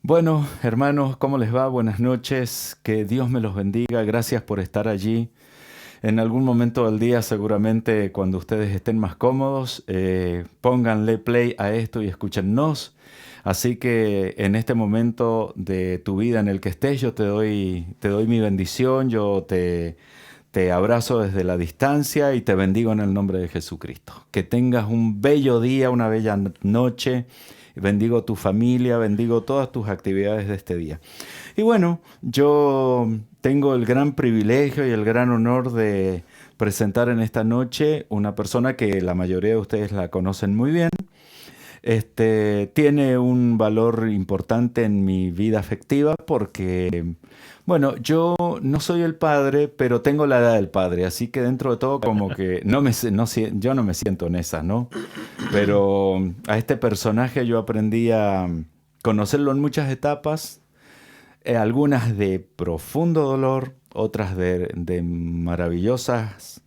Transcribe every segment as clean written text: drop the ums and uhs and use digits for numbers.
Bueno, hermanos, ¿cómo les va? Buenas noches, que Dios me los bendiga, gracias por estar allí. En algún momento del día, seguramente cuando ustedes estén más cómodos, pónganle play a esto y escúchennos. Así que en este momento de tu vida en el que estés, yo te doy mi bendición, te abrazo desde la distancia y te bendigo en el nombre de Jesucristo. Que tengas un bello día, una bella noche. Bendigo tu familia, bendigo todas tus actividades de este día. Y bueno, yo tengo el gran privilegio y el gran honor de presentar en esta noche una persona que la mayoría de ustedes la conocen muy bien. Tiene un valor importante en mi vida afectiva porque, bueno, yo no soy el padre, pero tengo la edad del padre, así que dentro de todo como que yo no me siento en esa, ¿no? Pero a este personaje yo aprendí a conocerlo en muchas etapas, algunas de profundo dolor, otras de maravillosos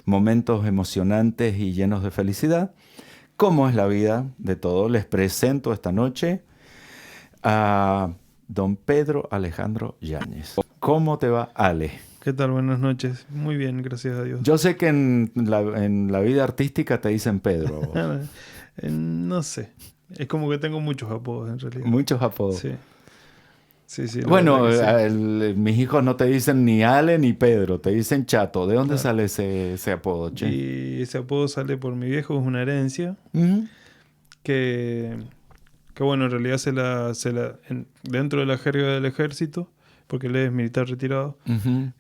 momentos emocionantes y llenos de felicidad. ¿Cómo es la vida de todos? Les presento esta noche a don Pedro Alejandro Yáñez. ¿Cómo te va, Ale? ¿Qué tal? Buenas noches. Muy bien, gracias a Dios. Yo sé que en la vida artística te dicen Pedro. No sé. Es como que tengo muchos apodos en realidad. Muchos apodos. Sí. Sí, la Bueno, verdad que sí. mis hijos no te dicen ni Ale ni Pedro, te dicen Chato. ¿De dónde Claro. sale ese apodo, che? Y ese apodo sale por mi viejo, es una herencia Ujú. que bueno, en realidad dentro de la jerga del ejército, porque él es militar retirado, Ujú.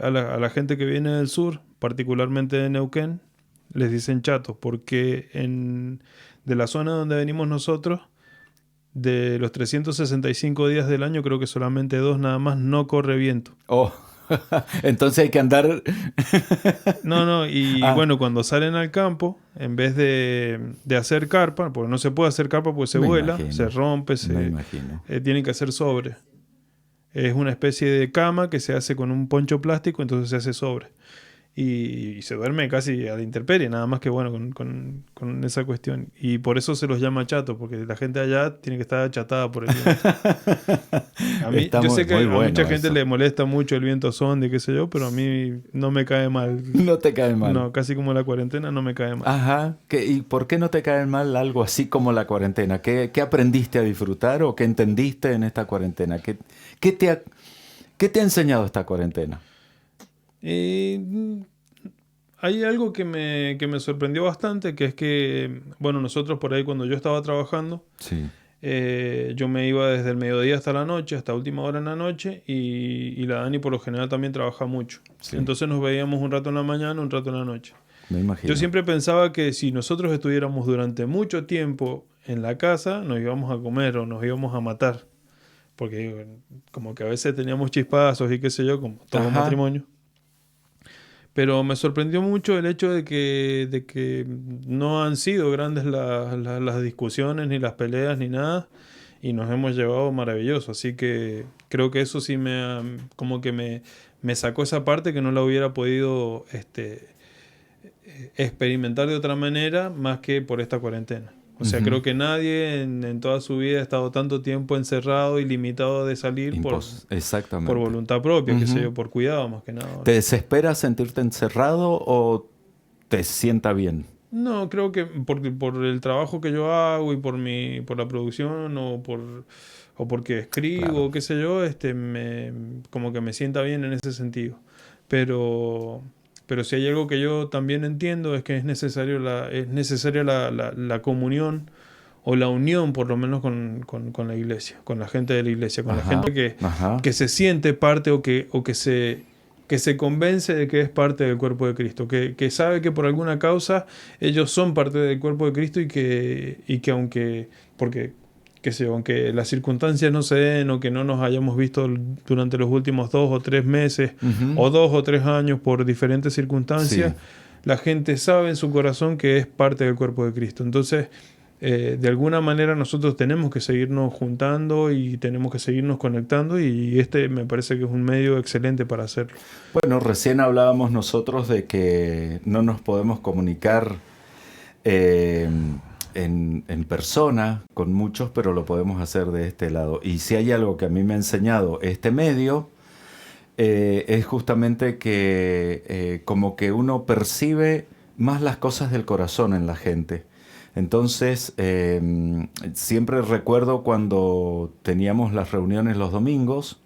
a la gente que viene del sur, particularmente de Neuquén, les dicen chatos, porque de la zona donde venimos nosotros, de los 365 días del año, creo que solamente 2 nada más no corre viento. Oh, entonces hay que andar... No, y Ah, bueno, cuando salen al campo, en vez de hacer carpa, porque no se puede hacer carpa porque se me vuela, imagino, se rompe, me imagino. tienen que hacer sobre. Es una especie de cama que se hace con un poncho plástico, entonces se hace sobre. Y se duerme casi a la intemperie, nada más que bueno, con esa cuestión. Y por eso se los llama chatos, porque la gente allá tiene que estar achatada por el viento. Está Yo sé que muy a mucha bueno gente eso. le molesta mucho el viento sonde, qué sé yo, pero a mí no me cae mal. No te cae mal. No, casi como la cuarentena no me cae mal. Ajá. ¿Y por qué no te cae mal algo así como la cuarentena? ¿Qué aprendiste a disfrutar o qué entendiste en esta cuarentena? ¿Qué te ha enseñado esta cuarentena? Y hay algo que me sorprendió bastante, que es que, bueno, nosotros por ahí cuando yo estaba trabajando, Sí, yo me iba desde el mediodía hasta la noche, hasta última hora en la noche, y la Dani por lo general también trabaja mucho. sí, Entonces nos veíamos un rato en la mañana, un rato en la noche. me Yo imagino. siempre pensaba que si nosotros estuviéramos durante mucho tiempo en la casa, nos íbamos a comer o nos íbamos a matar. Porque como que a veces teníamos chispazos y qué sé yo, como todo Ajá. matrimonio. Pero me sorprendió mucho el hecho de que no han sido grandes las discusiones, ni las peleas, ni nada. Y nos hemos llevado maravilloso. Así que creo que eso sí como que me sacó esa parte que no la hubiera podido experimentar de otra manera más que por esta cuarentena. O sea, Ujú. creo que nadie en toda su vida ha estado tanto tiempo encerrado y limitado de salir por Exactamente. voluntad propia, qué sé Ujú. yo, por cuidado más que nada. ¿Te desespera sentirte encerrado o te sienta bien? No, creo que por el trabajo que yo hago y por la producción o porque Claro. escribo, qué sé yo, como que me sienta bien en ese sentido. Pero, pero si hay algo que yo también entiendo es que es necesaria la comunión o la unión, por lo menos con la iglesia, con la gente de la iglesia, con la Ajá. gente Ajá. que se siente parte o que se convence de que es parte del cuerpo de Cristo, que sabe que por alguna causa ellos son parte del cuerpo de Cristo y que porque, qué sé yo, aunque las circunstancias no se den o que no nos hayamos visto durante los últimos 2 o 3 meses Ujú. o 2 o 3 años por diferentes Sí. circunstancias, la gente sabe en su corazón que es parte del cuerpo de Cristo. Entonces, de alguna manera nosotros tenemos que seguirnos juntando y tenemos que seguirnos conectando y este me parece que es un medio excelente para hacerlo. Bueno, recién hablábamos nosotros de que no nos podemos comunicar eh, en persona con muchos, pero lo podemos hacer de este lado. Y si hay algo que a mí me ha enseñado este medio, es justamente que como que uno percibe más las cosas del corazón en la gente. Entonces, siempre recuerdo cuando teníamos las reuniones los domingos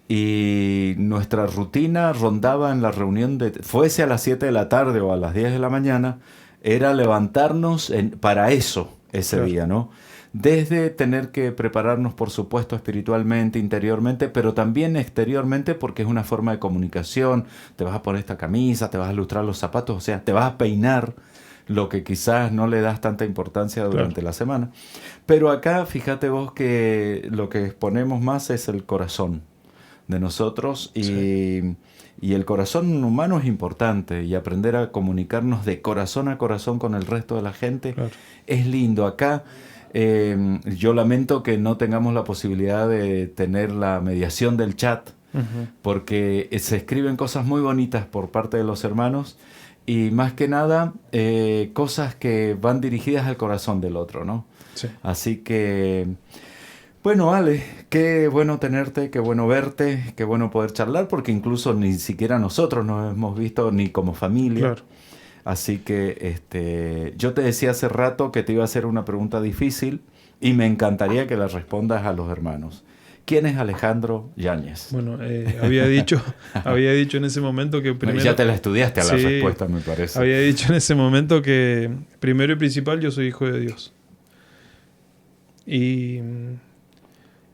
y nuestra rutina rondaba en la reunión fuese a las 7 de la tarde o a las 10 de la mañana, era levantarnos para eso ese Claro. día, ¿no? Desde tener que prepararnos, por supuesto, espiritualmente, interiormente, pero también exteriormente, porque es una forma de comunicación. Te vas a poner esta camisa, te vas a lustrar los zapatos, o sea, te vas a peinar, lo que quizás no le das tanta importancia durante Claro. la semana. Pero acá, fíjate vos que lo que exponemos más es el corazón de nosotros Sí. y el corazón humano es importante y aprender a comunicarnos de corazón a corazón con el resto de la gente Claro. es lindo. Acá yo lamento que no tengamos la posibilidad de tener la mediación del chat Ujú. porque se escriben cosas muy bonitas por parte de los hermanos y más que nada cosas que van dirigidas al corazón del otro, ¿no? Sí. Así que, bueno, Ale, qué bueno tenerte, qué bueno verte, qué bueno poder charlar, porque incluso ni siquiera nosotros nos hemos visto ni como familia. Claro. Así que yo te decía hace rato que te iba a hacer una pregunta difícil y me encantaría que la respondas a los hermanos. ¿Quién es Alejandro Yáñez? Bueno, había dicho en ese momento que primero... Ya te la estudiaste a la Sí, respuesta, me parece. había dicho en ese momento que primero y principal yo soy hijo de Dios. Y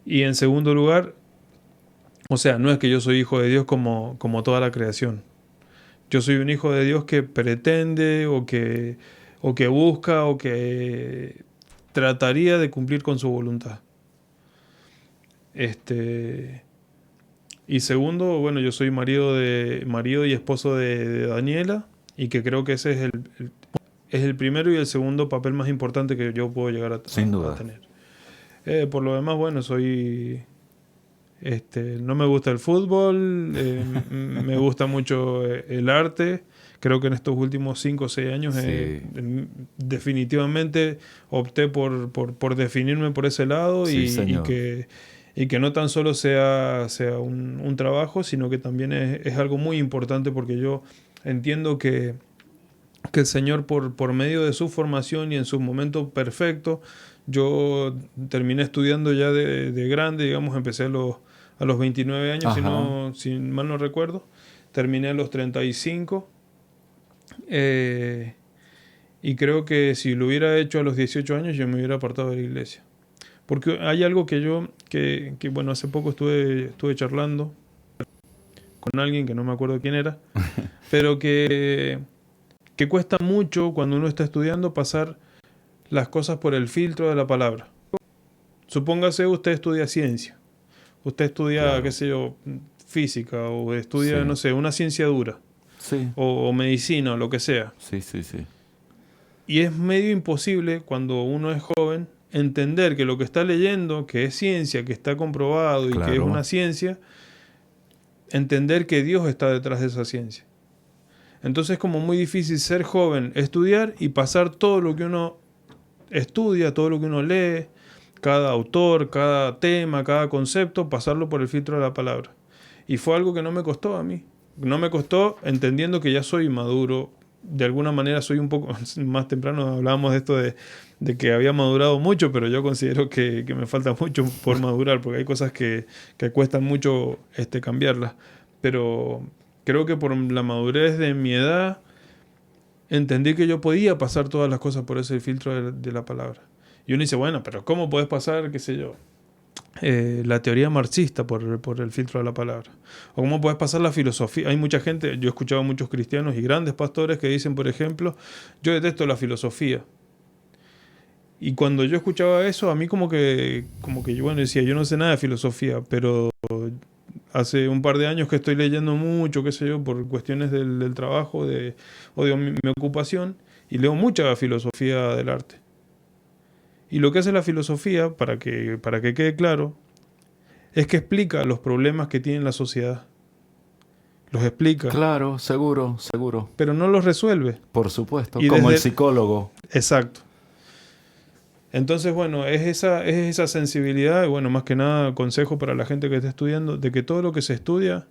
en segundo lugar, o sea, no es que yo soy hijo de Dios como toda la creación. Yo soy un hijo de Dios que pretende o que busca o que trataría de cumplir con su voluntad. Y segundo, bueno, yo soy marido y esposo de Daniela, y que creo que ese es el primero y el segundo papel más importante que yo puedo llegar a Sin duda. tener. Por lo demás, bueno, no me gusta el fútbol, me gusta mucho el arte. Creo que en estos últimos 5 o 6 años Sí. definitivamente opté por definirme por ese lado Sí, y señor. que no tan solo sea un trabajo, sino que también es algo muy importante, porque yo entiendo que el Señor por medio de su formación y en su momento perfecto, yo terminé estudiando ya de grande, digamos, empecé a los 29 años, Ajá. si mal no recuerdo, terminé a los 35, y creo que si lo hubiera hecho a los 18 años yo me hubiera apartado de la iglesia. Porque hay algo que bueno, hace poco estuve charlando con alguien que no me acuerdo quién era, pero que cuesta mucho cuando uno está estudiando pasar las cosas por el filtro de la palabra. Supóngase usted estudia ciencia, usted estudia, Claro. qué sé yo, física, o estudia, Sí. no sé, una ciencia dura, Sí, o medicina, o lo que sea. sí, sí, sí. Y es medio imposible cuando uno es joven entender que lo que está leyendo, que es ciencia, que está comprobado y que es Claro. una ciencia, entender que Dios está detrás de esa ciencia. Entonces es como muy difícil ser joven, estudiar y pasar todo lo que uno estudia, todo lo que uno lee, cada autor, cada tema, cada concepto, pasarlo por el filtro de la palabra. Y fue algo que no me costó a mí. No me costó, entendiendo que ya soy maduro. De alguna manera soy un poco más temprano, hablábamos de esto de que había madurado mucho, pero yo considero que me falta mucho por madurar, porque hay cosas que cuestan mucho cambiarlas. Pero creo que por la madurez de mi edad entendí que yo podía pasar todas las cosas por ese filtro de la palabra. Y uno dice, bueno, pero ¿cómo puedes pasar, qué sé yo, la teoría marxista por el filtro de la palabra? ¿O cómo puedes pasar la filosofía? Hay mucha gente, yo he escuchado a muchos cristianos y grandes pastores que dicen, por ejemplo, yo detesto la filosofía. Y cuando yo escuchaba eso, a mí como que yo, bueno, decía, yo no sé nada de filosofía, pero hace un par de años que estoy leyendo mucho, qué sé yo, por cuestiones del trabajo o de mi ocupación, y leo mucha filosofía del arte. Y lo que hace la filosofía, para que quede claro, es que explica los problemas que tiene la sociedad. Los explica, Claro, seguro, seguro. pero no los resuelve. Por supuesto. Y Como el desde... psicólogo. Exacto. Entonces, bueno, es esa sensibilidad, y bueno, más que nada, consejo para la gente que está estudiando, de que todo lo que se estudia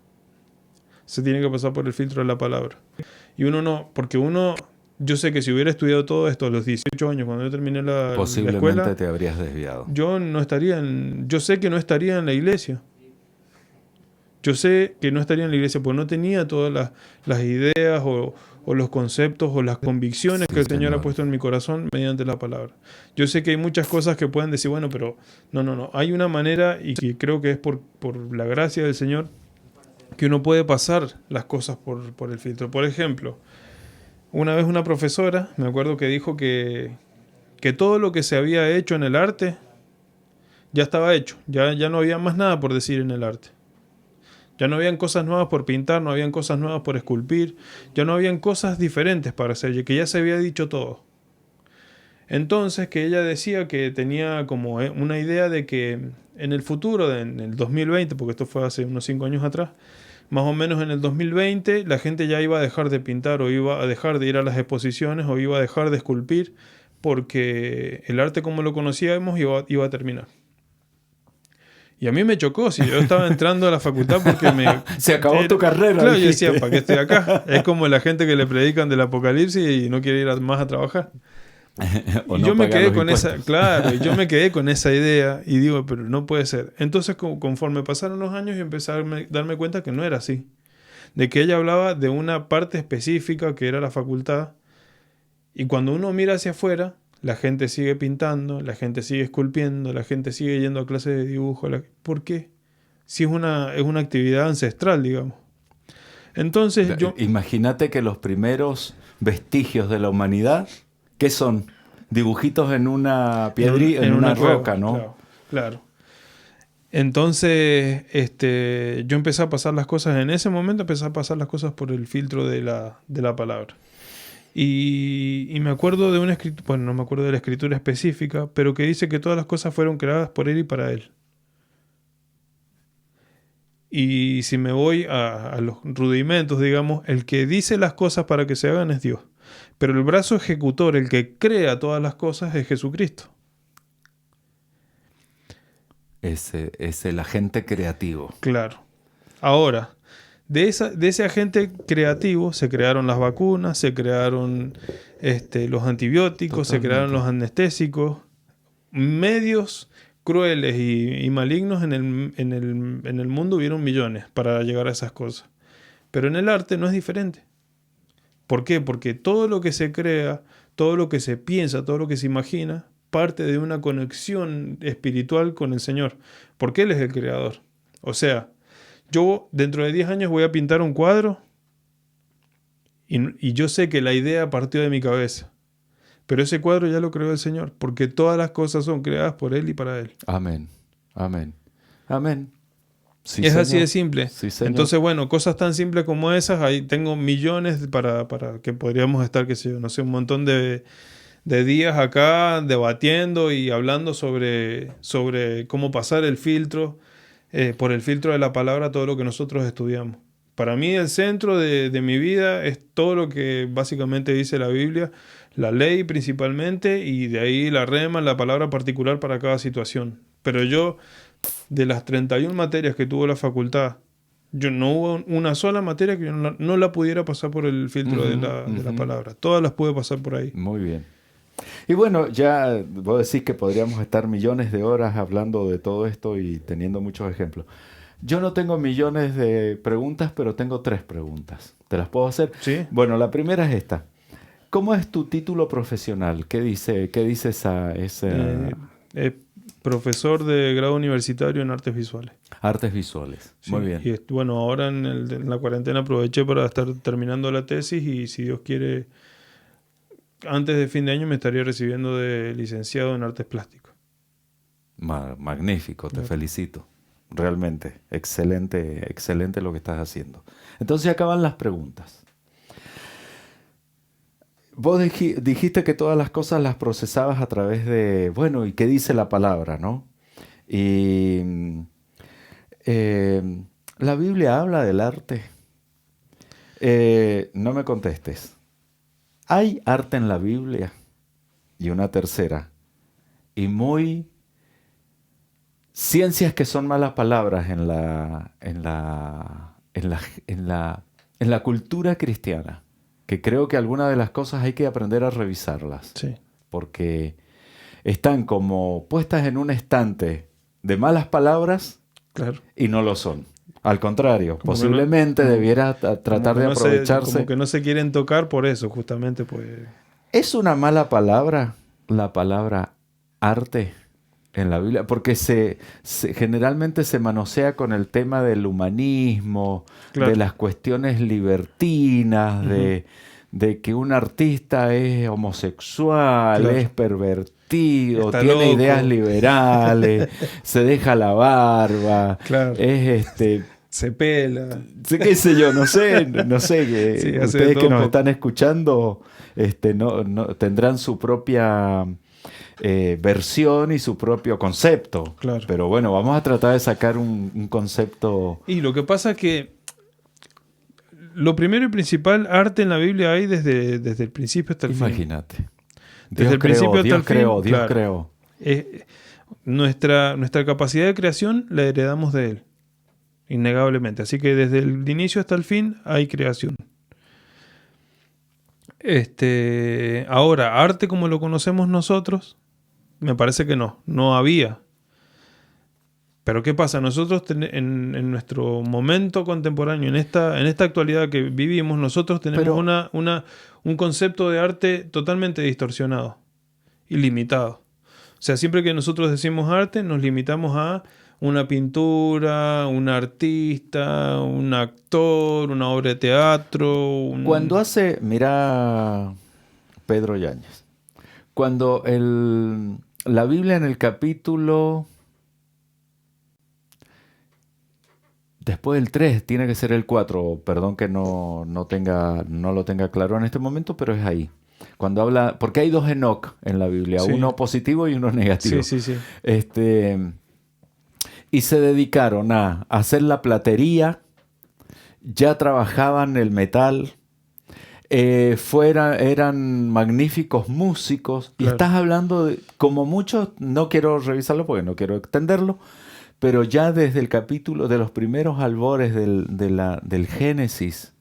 se tiene que pasar por el filtro de la palabra. Y uno no, porque uno, yo sé que si hubiera estudiado todo esto a los 18 años, cuando yo terminé la Posiblemente escuela, te habrías desviado. yo sé que no estaría en la iglesia. Yo sé que no estaría en la iglesia porque no tenía todas las ideas o los conceptos o las convicciones que Sí, el Señor ha Señor. puesto en mi corazón mediante la palabra. Yo sé que hay muchas cosas que pueden decir, bueno, pero no. Hay una manera, y que creo que es por la gracia del Señor, que uno puede pasar las cosas por el filtro. Por ejemplo, una vez una profesora, me acuerdo que dijo que todo lo que se había hecho en el arte ya estaba hecho, ya no había más nada por decir en el arte. Ya no habían cosas nuevas por pintar, no habían cosas nuevas por esculpir, ya no habían cosas diferentes para hacer, que ya se había dicho todo. Entonces, que ella decía que tenía como una idea de que en el futuro, en el 2020, porque esto fue hace unos 5 años atrás, más o menos en el 2020, la gente ya iba a dejar de pintar o iba a dejar de ir a las exposiciones o iba a dejar de esculpir porque el arte como lo conocíamos iba a terminar. Y a mí me chocó, si yo estaba entrando a la facultad porque Se acabó tu carrera, claro, yo dijiste. decía, ¿para qué estoy acá? Es como la gente que le predican del apocalipsis y no quiere ir más a trabajar. O Y no yo me pagar quedé los con esa, impuestos. claro, y yo me quedé con esa idea y digo, pero no puede ser. Entonces, conforme pasaron los años, y empecé a darme cuenta que no era así. De que ella hablaba de una parte específica que era la facultad. Y cuando uno mira hacia afuera, la gente sigue pintando, la gente sigue esculpiendo, la gente sigue yendo a clases de dibujo. ¿Por qué? Si es una actividad ancestral, digamos. Entonces yo, Imagínate que los primeros vestigios de la humanidad, ¿qué son? Dibujitos en una piedra, en en una una roca, cueva, ¿no? claro, claro. Entonces, yo empecé a pasar las cosas, en ese momento empecé a pasar las cosas por el filtro de la palabra. Y me acuerdo de una escritura, bueno, no me acuerdo de la escritura específica, pero que dice que todas las cosas fueron creadas por Él y para Él. Y si me voy a los rudimentos, digamos, el que dice las cosas para que se hagan es Dios. Pero el brazo ejecutor, el que crea todas las cosas, es Jesucristo. Es el agente creativo. Claro. Ahora, de ese agente creativo se crearon las vacunas, se crearon los antibióticos, se crearon Totalmente. los anestésicos, medios crueles y malignos en el mundo hubieron millones para llegar a esas cosas. Pero en el arte no es diferente. ¿Por qué? Porque todo lo que se crea, todo lo que se piensa, todo lo que se imagina, parte de una conexión espiritual con el Señor, porque Él es el creador. O sea, yo dentro de 10 años voy a pintar un cuadro y yo sé que la idea partió de mi cabeza. Pero ese cuadro ya lo creó el Señor, porque todas las cosas son creadas por Él y para Él. Amén. Amén. Amén. Sí, Es así de Señor. simple. Sí, Señor. Entonces, bueno, cosas tan simples como esas, ahí tengo millones para que podríamos estar, qué sé yo, no sé, un montón de días acá debatiendo y hablando sobre cómo pasar el filtro, por el filtro de la palabra, todo lo que nosotros estudiamos. Para mí el centro de mi vida es todo lo que básicamente dice la Biblia, la ley principalmente, y de ahí la rema, la palabra particular para cada situación. Pero yo, de las 31 materias que tuvo la facultad, yo no hubo una sola materia que yo no la pudiera pasar por el filtro de Ujú, la ujú. palabra. Todas las pude pasar por ahí. Muy bien. Y bueno, ya vos decís que podríamos estar millones de horas hablando de todo esto y teniendo muchos ejemplos. Yo no tengo millones de preguntas, pero tengo 3 preguntas. ¿Te las puedo hacer? ¿Sí? Bueno, la primera es esta. ¿Cómo es tu título profesional? ¿Qué dice esa Eh, Profesor de grado universitario en artes visuales. artes visuales? Muy Sí. bien. Y bueno, ahora en la cuarentena aproveché para estar terminando la tesis y si Dios quiere, antes de fin de año me estaría recibiendo de licenciado en artes plásticas. Magnífico, te Claro. felicito. Realmente, excelente, excelente lo que estás haciendo. Entonces acaban las preguntas. Vos dijiste que todas las cosas las procesabas a través de, bueno, ¿y qué dice la palabra, no? Y eh, la Biblia habla del arte. No me contestes. ¿Hay arte en la Biblia? Y una tercera. y muy ciencias que son malas palabras en la cultura cristiana, que creo que algunas de las cosas hay que aprender a revisarlas, Sí, porque están como puestas en un estante de malas palabras claro. y no lo son. Al contrario, Como que posiblemente no- debiera tratar como de que no se- aprovecharse. como que no se quieren tocar por eso, justamente, pues. ¿Es una mala palabra la palabra arte en la Biblia? Porque generalmente se manosea con el tema del humanismo, Claro. de las cuestiones libertinas, Ujú. de que un artista es homosexual, Claro. es pervertido, Está tiene loco. ideas liberales, se deja la barba, Claro. es Se pela. sí, qué sé yo, no sé, que Sí, hace de ustedes todo que un nos poco. están escuchando, no tendrán su propia versión y su propio concepto. Claro. Pero bueno, vamos a tratar de sacar un concepto. Y lo que pasa es que lo primero y principal, arte en la Biblia hay desde el principio hasta el fin. Imagínate. Desde el principio hasta el fin, Dios claro. creó. Nuestra capacidad de creación la heredamos de Él, innegablemente. Así que desde el inicio hasta el fin hay creación. Ahora, arte como lo conocemos nosotros, me parece que no había. Pero ¿qué pasa? Nosotros en nuestro momento contemporáneo, en esta actualidad que vivimos, nosotros tenemos Pero- un concepto de arte totalmente distorsionado y limitado. O sea, siempre que nosotros decimos arte, nos limitamos a una pintura, un artista, un actor, una obra de teatro. Cuando mira Pedro Yáñez, cuando la Biblia en el capítulo, después del 3, tiene que ser el 4, perdón que no lo tenga claro en este momento, pero es ahí. Cuando habla, porque hay dos Enoc en la Biblia, Sí. uno positivo y uno negativo. Sí. Y se dedicaron a hacer la platería, ya trabajaban el metal, eran magníficos músicos. Y Claro. estás hablando de, como muchos, no quiero revisarlo porque no quiero extenderlo, pero ya desde el capítulo de los primeros albores del Génesis,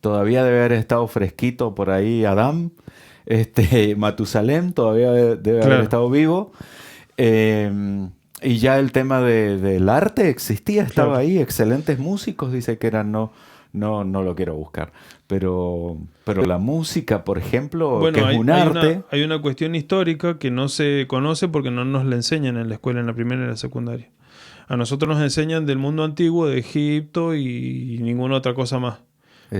todavía debe haber estado fresquito por ahí Adán, Matusalén todavía debe haber Claro. estado vivo. Y ya el tema del arte existía, estaba Claro. ahí, excelentes músicos, dice que eran, no lo quiero buscar. Pero la música, por ejemplo, Bueno, que es un arte. hay una cuestión histórica que no se conoce porque no nos la enseñan en la escuela, en la primera y en la secundaria. A nosotros nos enseñan del mundo antiguo, de Egipto y ninguna otra cosa más.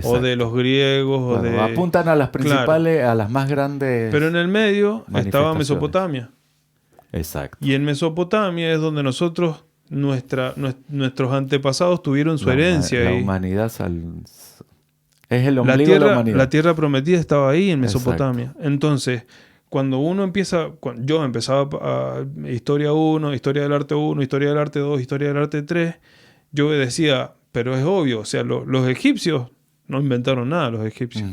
O de los griegos, o Bueno, de... apuntan a las principales, a las más grandes. Pero en el medio estaba manifestaciones. Mesopotamia. Exacto. Y en Mesopotamia es donde nosotros, nuestros antepasados tuvieron su herencia. La ahí. humanidad es el ombligo de la humanidad. La tierra prometida estaba ahí en Exacto. Mesopotamia. Entonces, cuando yo empezaba a Historia 1, Historia del Arte 1, Historia del Arte 2, Historia del Arte 3, yo decía, pero es obvio, o sea, los egipcios no inventaron nada, los egipcios.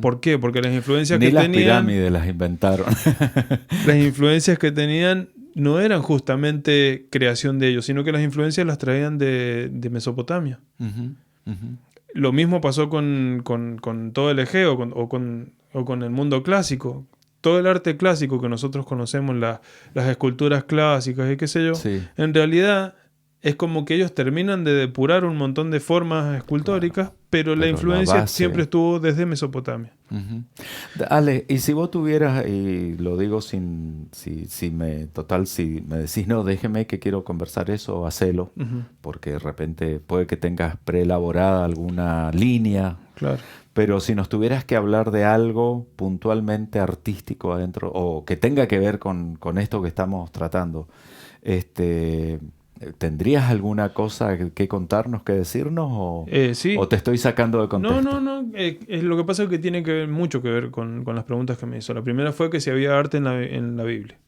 ¿Por qué? Porque las influencias Ni que las tenían... pirámides las inventaron. Las influencias que tenían no eran justamente creación de ellos, sino que las influencias las traían de Mesopotamia. Lo mismo pasó con todo el Egeo o con el mundo clásico. Todo el arte clásico que nosotros conocemos, las esculturas clásicas y qué sé yo, Sí. en realidad es como que ellos terminan de depurar un montón de formas escultóricas, pero la Pero influencia la base- siempre estuvo desde Mesopotamia. Ale, y si vos tuvieras, y lo digo si me decís, no, déjeme que quiero conversar eso, hacelo, Ujú, porque de repente puede que tengas preelaborada alguna línea, claro. pero si nos tuvieras que hablar de algo puntualmente artístico adentro, o que tenga que ver con esto que estamos tratando, ¿tendrías alguna cosa que contarnos, que decirnos, Sí. o te estoy sacando de contexto? No. Lo que pasa es que tiene mucho que ver con las preguntas que me hizo. La primera fue que si había arte en la Biblia.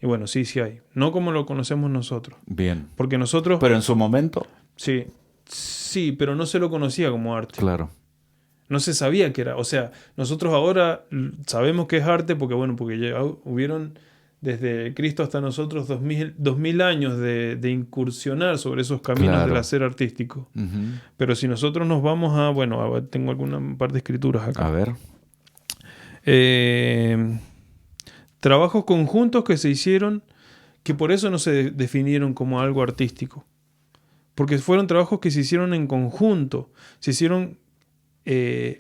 Y bueno, sí hay. No como lo conocemos nosotros. Bien. Porque nosotros... Pero en su momento, Sí, pero no se lo conocía como arte. claro. No se sabía que era. O sea, nosotros ahora sabemos que es arte porque ya hubieron desde Cristo hasta nosotros 2000 años de incursionar sobre esos caminos Claro. del hacer artístico. Ujú. Pero si nosotros nos vamos tengo alguna par de escrituras acá. A ver. Trabajos conjuntos que se hicieron, que por eso no se definieron como algo artístico. Porque fueron trabajos que se hicieron en conjunto, se hicieron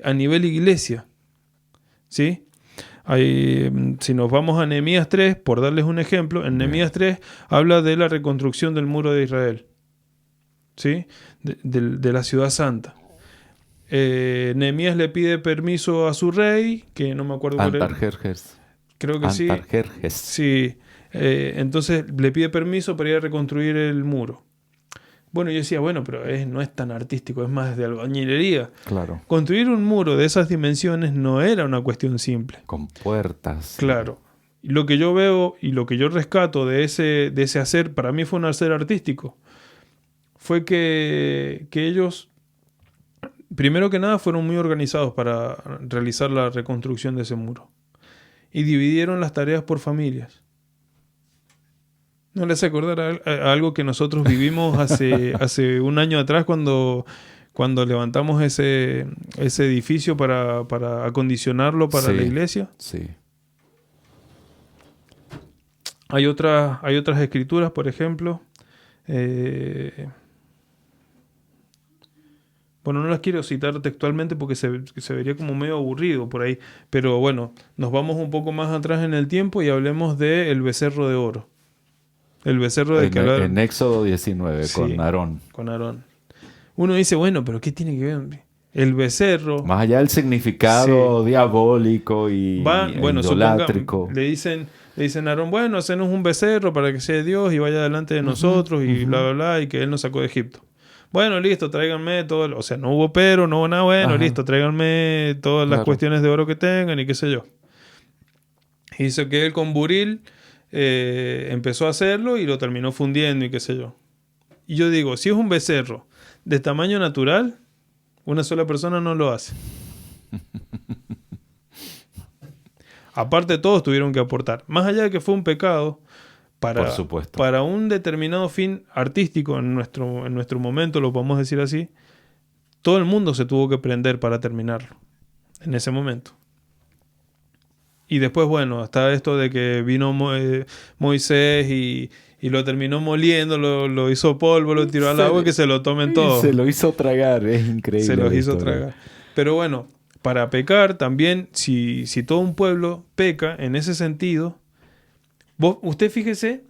a nivel iglesia. ¿Sí? Si nos vamos a Nehemías 3, por darles un ejemplo, en Nehemías 3 habla de la reconstrucción del muro de Israel. ¿Sí? De la ciudad santa. Nehemías le pide permiso a su rey, que no me acuerdo cuál era. Antarjerjes. Creo que sí. Antarjerjes. Sí. Entonces le pide permiso para ir a reconstruir el muro. Bueno, yo decía, pero no es tan artístico, es más de albañilería. Claro. Construir un muro de esas dimensiones no era una cuestión simple. Con puertas. Claro. Y lo que yo veo y lo que yo rescato de ese hacer, para mí fue un hacer artístico, fue que ellos, primero que nada, fueron muy organizados para realizar la reconstrucción de ese muro. Y dividieron las tareas por familias. ¿No les acordar a algo que nosotros vivimos hace un año atrás cuando levantamos ese edificio para acondicionarlo para la iglesia? Sí. Hay otras escrituras, por ejemplo. No las quiero citar textualmente porque se vería como medio aburrido por ahí. Pero bueno, nos vamos un poco más atrás en el tiempo y hablemos del becerro de oro. El becerro de que hablar. En Éxodo 19, Sí, con Aarón. Con Aarón. Uno dice, pero ¿qué tiene que ver? El becerro. Más allá del significado diabólico y idolátrico. Le dicen a Aarón, hacenos un becerro para que sea Dios y vaya delante de nosotros y bla, bla, bla, y que Él nos sacó de Egipto. Bueno, listo, tráiganme todo. O sea, no hubo pero, no hubo nada. Listo, tráiganme todas las cuestiones de oro que tengan y qué sé yo. Hizo que él con buril empezó a hacerlo y lo terminó fundiendo y qué sé yo. Y yo digo, si es un becerro de tamaño natural, una sola persona no lo hace. Aparte, todos tuvieron que aportar. Más allá de que fue un pecado, por supuesto, para un determinado fin artístico, en nuestro momento, lo podemos decir así, todo el mundo se tuvo que prender para terminarlo, en ese momento. Y después, está esto de que vino Moisés y lo terminó moliendo, lo hizo polvo, lo tiró al agua y que se lo tomen todos. Se lo hizo tragar, es increíble. Se los hizo tragar. Pero para pecar también, si todo un pueblo peca en ese sentido, usted fíjese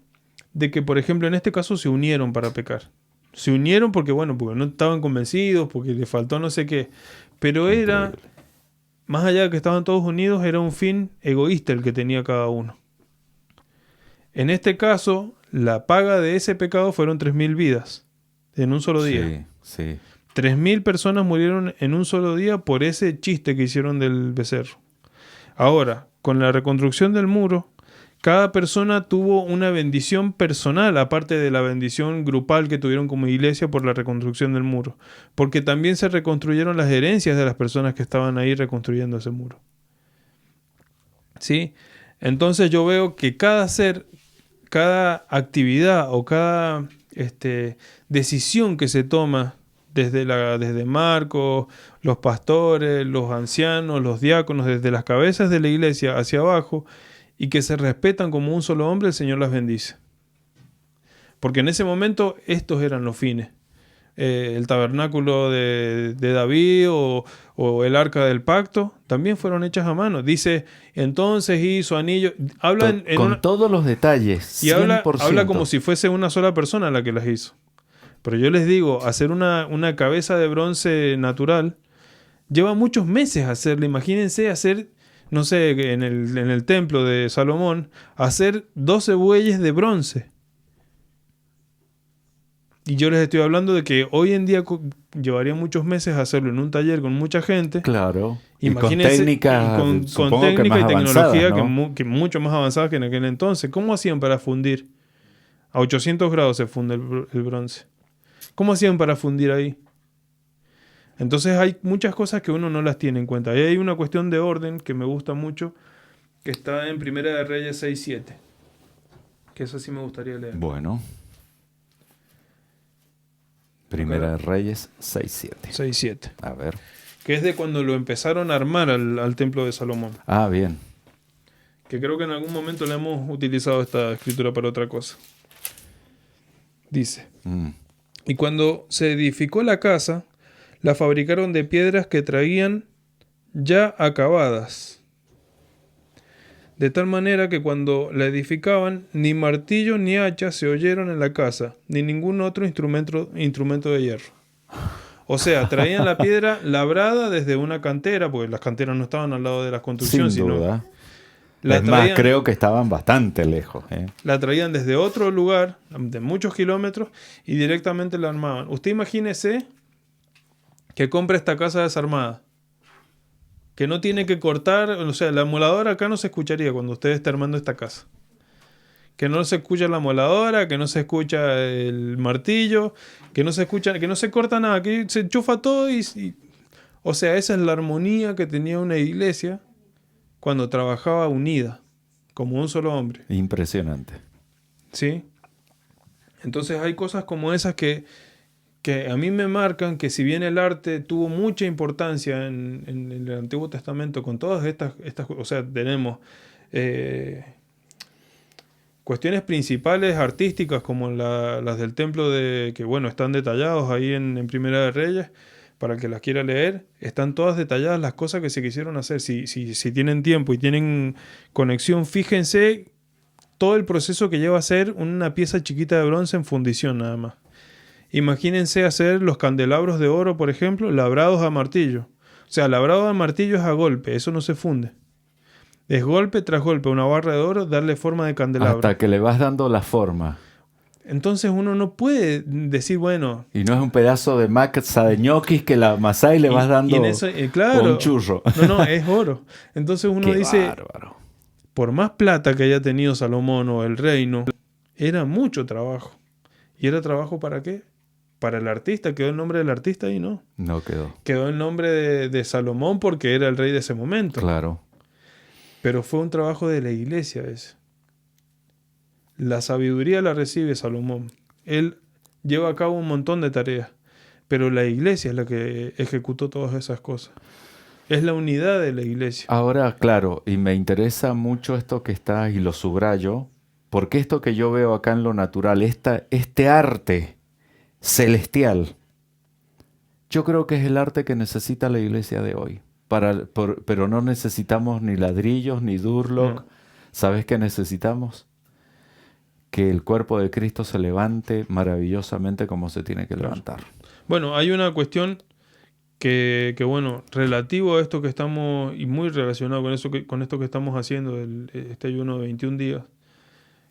de que, por ejemplo, en este caso se unieron para pecar. Se unieron porque no estaban convencidos, porque le faltó no sé qué. Pero era, más allá de que estaban todos unidos, era un fin egoísta el que tenía cada uno. En este caso, la paga de ese pecado fueron 3.000 vidas en un solo día. Sí. 3.000 personas murieron en un solo día por ese chiste que hicieron del becerro. Ahora, con la reconstrucción del muro, cada persona tuvo una bendición personal, aparte de la bendición grupal que tuvieron como iglesia por la reconstrucción del muro. Porque también se reconstruyeron las herencias de las personas que estaban ahí reconstruyendo ese muro. ¿Sí? Entonces yo veo que cada actividad o cada decisión que se toma desde Marcos, los pastores, los ancianos, los diáconos, desde las cabezas de la iglesia hacia abajo, y que se respetan como un solo hombre, el Señor las bendice. Porque en ese momento estos eran los fines. El tabernáculo de David o el arca del pacto también fueron hechas a mano. Dice, entonces hizo anillo. Habla con todos los detalles. Y habla como si fuese una sola persona la que las hizo. Pero yo les digo, hacer una cabeza de bronce natural lleva muchos meses hacerla. Imagínense hacer, no sé, en el templo de Salomón, hacer 12 bueyes de bronce. Y yo les estoy hablando de que hoy en día llevaría muchos meses hacerlo en un taller con mucha gente. Claro. Imagínense, y con técnicas, con técnica y tecnología, ¿no? que mucho más avanzadas que en aquel entonces. ¿Cómo hacían para fundir? A 800 grados se funde el bronce. ¿Cómo hacían para fundir ahí? Entonces hay muchas cosas que uno no las tiene en cuenta. Y hay una cuestión de orden que me gusta mucho, que está en Primera de Reyes 6:7. Que eso sí me gustaría leer. Bueno. Primera de Reyes 6:7. 6:7. A ver. Que es de cuando lo empezaron a armar al templo de Salomón. Ah, bien. Que creo que en algún momento le hemos utilizado esta escritura para otra cosa. Dice: Y cuando se edificó la casa, la fabricaron de piedras que traían ya acabadas, de tal manera que cuando la edificaban, ni martillo ni hacha se oyeron en la casa, ni ningún otro instrumento de hierro. O sea, traían la piedra labrada desde una cantera, porque las canteras no estaban al lado de las construcciones, Sin duda. La Es más, traían, creo que estaban bastante lejos. la traían desde otro lugar, de muchos kilómetros, y directamente la armaban. Usted imagínese que compra esta casa desarmada, que no tiene que cortar, o sea, la moladora acá no se escucharía cuando usted esté armando esta casa. Que no se escucha la moladora, que no se escucha el martillo, que no se corta nada, que se enchufa todo o sea, esa es la armonía que tenía una iglesia cuando trabajaba unida, como un solo hombre. Impresionante. ¿Sí? Entonces hay cosas como esas que a mí me marcan que si bien el arte tuvo mucha importancia en el Antiguo Testamento, con todas estas o sea, tenemos cuestiones principales artísticas como las del templo que bueno, están detallados ahí en Primera de Reyes, para el que las quiera leer, están todas detalladas las cosas que se quisieron hacer. Si tienen tiempo y tienen conexión, fíjense todo el proceso que lleva a hacer una pieza chiquita de bronce en fundición nada más. Imagínense hacer los candelabros de oro, por ejemplo, labrados a martillo. O sea, labrado a martillo es a golpe, eso no se funde. Es golpe tras golpe, una barra de oro, darle forma de candelabro. Hasta que le vas dando la forma. Entonces uno no puede decir, bueno... Y no es un pedazo de masa de ñoquis que la amasás y le vas dando claro, un churro. No, es oro. Entonces uno dice, bárbaro. Por más plata que haya tenido Salomón o el reino, era mucho trabajo. ¿Y era trabajo para qué? Para el artista. ¿Quedó el nombre del artista ahí? No. No quedó. Quedó el nombre de Salomón porque era el rey de ese momento. Claro. Pero fue un trabajo de la iglesia ese. La sabiduría la recibe Salomón. Él lleva a cabo un montón de tareas, pero la iglesia es la que ejecutó todas esas cosas. Es la unidad de la iglesia. Ahora, claro, y me interesa mucho esto que está, y lo subrayo, porque esto que yo veo acá en lo natural, este arte celestial, yo creo que es el arte que necesita la iglesia de hoy. Pero no necesitamos ni ladrillos, ni Durlock. No. ¿Sabes qué necesitamos? Que el cuerpo de Cristo se levante maravillosamente como se tiene que levantar. Bueno, hay una cuestión que bueno, relativo a esto que estamos, y muy relacionado con esto que estamos haciendo, este ayuno de 21 días,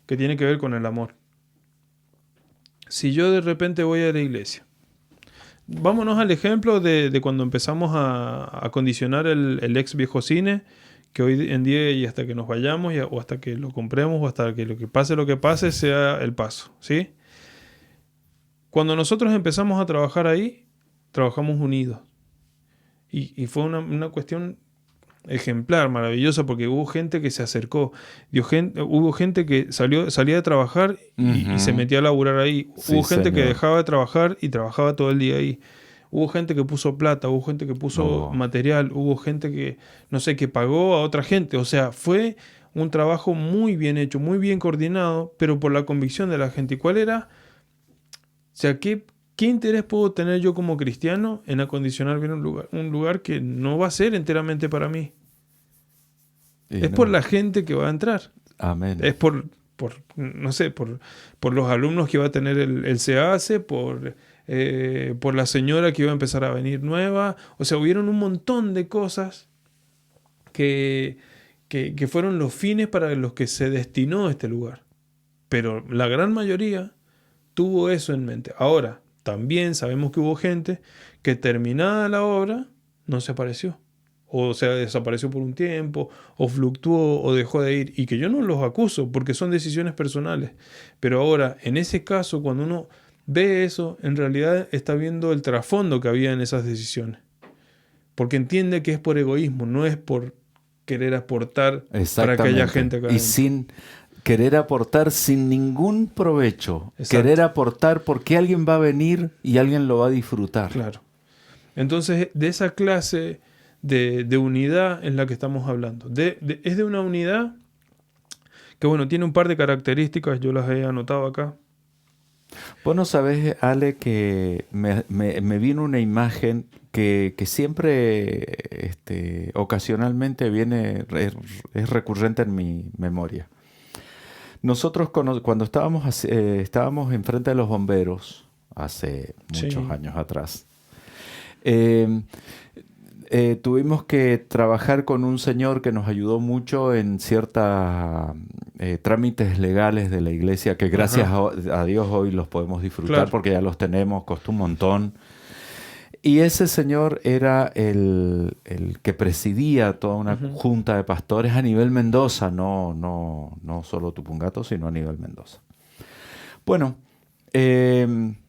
que tiene que ver con el amor. Si yo de repente voy a la iglesia, vámonos al ejemplo de cuando empezamos a acondicionar el ex viejo cine, que hoy en día y hasta que nos vayamos o hasta que lo compremos o hasta que lo que pase sea el paso, ¿sí? Cuando nosotros empezamos a trabajar ahí, trabajamos unidos. Y fue una cuestión ejemplar, maravillosa, porque hubo gente que se acercó, hubo gente que salía de trabajar y se metía a laburar ahí. Sí, hubo gente que dejaba de trabajar y trabajaba todo el día ahí. Hubo gente que puso plata, hubo gente que puso material, hubo gente que, no sé, que pagó a otra gente. O sea, fue un trabajo muy bien hecho, muy bien coordinado, pero por la convicción de la gente. ¿Y cuál era? O sea, ¿qué interés puedo tener yo como cristiano en acondicionar bien un lugar que no va a ser enteramente para mí? Es por la gente que va a entrar. Amén. Es por no sé, por los alumnos que va a tener el CEACE, por la señora que iba a empezar a venir nueva. O sea, hubieron un montón de cosas que fueron los fines para los que se destinó este lugar. Pero la gran mayoría tuvo eso en mente. Ahora, también sabemos que hubo gente que terminada la obra no se apareció. O sea, desapareció por un tiempo, o fluctuó, o dejó de ir. Y que yo no los acuso, porque son decisiones personales. Pero ahora, en ese caso, cuando uno ve eso, en realidad está viendo el trasfondo que había en esas decisiones. Porque entiende que es por egoísmo, no es por querer aportar para que haya gente acá y adentro. Querer aportar sin ningún provecho. Exacto. Querer aportar porque alguien va a venir y alguien lo va a disfrutar. Claro. Entonces, de esa clase de unidad es la que estamos hablando. Es de una unidad que, bueno, tiene un par de características, yo las he anotado acá. Vos no sabés, Ale, que me vino una imagen que siempre, ocasionalmente es recurrente en mi memoria. Nosotros cuando estábamos enfrente de los bomberos, hace muchos años atrás, tuvimos que trabajar con un señor que nos ayudó mucho en ciertos trámites legales de la iglesia, que gracias a Dios hoy los podemos disfrutar, claro, porque ya los tenemos, costó un montón. Y ese señor era el que presidía toda una junta de pastores a nivel Mendoza, no solo Tupungato, sino a nivel Mendoza. Bueno,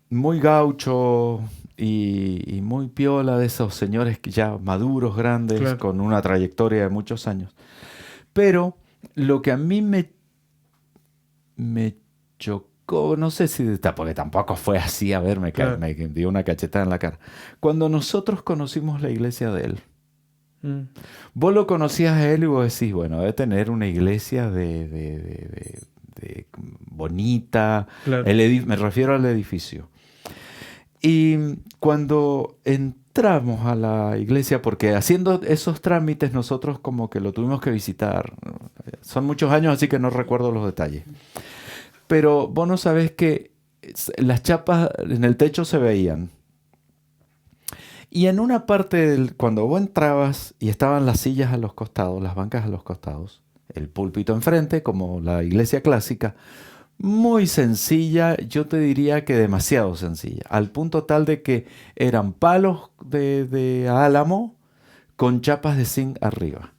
muy gaucho y muy piola, de esos señores que ya maduros, grandes, claro, con una trayectoria de muchos años. Pero lo que a mí me chocó, no sé si porque tampoco fue así, a ver, claro, me dio una cachetada en la cara. Cuando nosotros conocimos la iglesia de él, vos lo conocías a él y vos decís, bueno, debe tener una iglesia de bonita, claro, me refiero al edificio. Y cuando entramos a la iglesia, porque haciendo esos trámites nosotros como que lo tuvimos que visitar, son muchos años así que no recuerdo los detalles, pero vos no sabés que las chapas en el techo se veían. Y en una parte, cuando vos entrabas y estaban las sillas a los costados, las bancas a los costados, el púlpito enfrente, como la iglesia clásica, muy sencilla, yo te diría que demasiado sencilla, al punto tal de que eran palos de álamo con chapas de zinc arriba.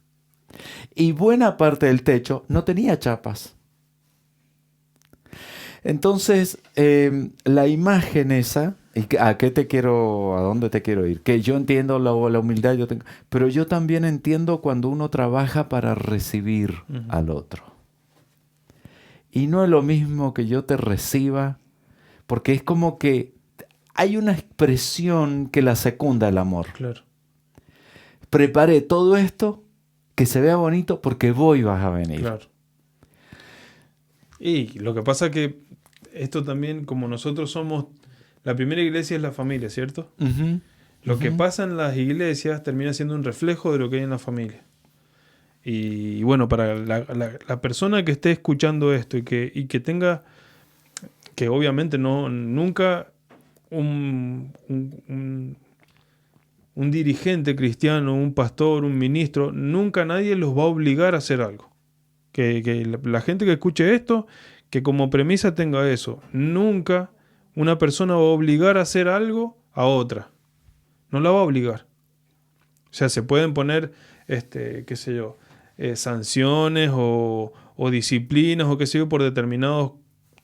Y buena parte del techo no tenía chapas. Entonces, la imagen esa, ¿a dónde te quiero ir? Que yo entiendo la humildad, pero yo también entiendo cuando uno trabaja para recibir al otro. Y no es lo mismo que yo te reciba, porque es como que hay una expresión que la secunda el amor. Claro. Preparé todo esto, que se vea bonito, porque vos vas a venir. Claro. Y lo que pasa es que esto también, como nosotros somos, la primera iglesia es la familia, ¿cierto? Lo que pasa en las iglesias termina siendo un reflejo de lo que hay en la familia. Y bueno, para la persona que esté escuchando esto y que tenga, que obviamente nunca un dirigente cristiano, un pastor, un ministro, nunca nadie los va a obligar a hacer algo. Que la gente que escuche esto, que como premisa tenga eso. Nunca una persona va a obligar a hacer algo a otra. No la va a obligar. O sea, se pueden poner, qué sé yo, sanciones o disciplinas o qué sé yo por determinadas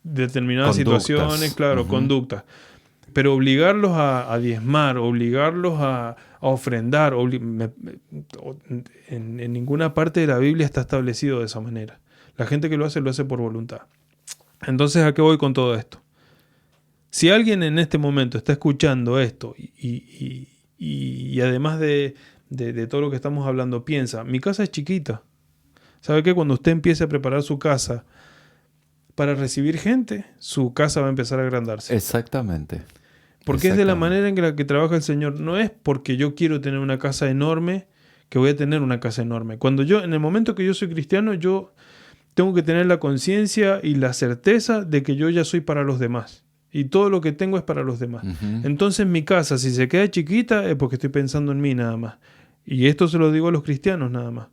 conductas. Situaciones, claro, conductas. Pero obligarlos a diezmar, obligarlos a ofrendar, en ninguna parte de la Biblia está establecido de esa manera. La gente que lo hace por voluntad. Entonces, ¿a qué voy con todo esto? Si alguien en este momento está escuchando esto y además de todo lo que estamos hablando, piensa, mi casa es chiquita. ¿Sabe qué? Cuando usted empiece a preparar su casa para recibir gente, su casa va a empezar a agrandarse. Exactamente. Porque es de la manera en la que trabaja el Señor. No es porque yo quiero tener una casa enorme que voy a tener una casa enorme. En el momento que yo soy cristiano, yo tengo que tener la conciencia y la certeza de que yo ya soy para los demás. Y todo lo que tengo es para los demás. Entonces mi casa, si se queda chiquita, es porque estoy pensando en mí nada más. Y esto se lo digo a los cristianos nada más.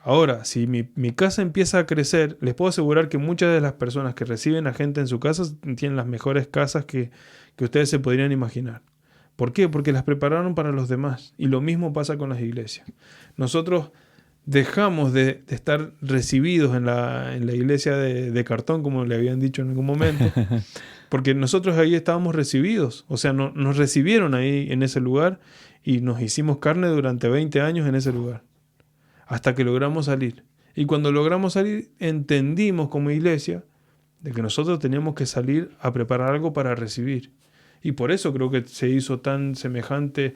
Ahora, si mi casa empieza a crecer, les puedo asegurar que muchas de las personas que reciben a gente en su casa tienen las mejores casas que ustedes se podrían imaginar. ¿Por qué? Porque las prepararon para los demás. Y lo mismo pasa con las iglesias. Nosotros dejamos de estar recibidos en la iglesia de cartón, como le habían dicho en algún momento, porque nosotros ahí estábamos recibidos. O sea, nos recibieron ahí en ese lugar y nos hicimos carne durante 20 años en ese lugar, hasta que logramos salir. Y cuando logramos salir, entendimos como iglesia de que nosotros teníamos que salir a preparar algo para recibir. Y por eso creo que se hizo tan semejante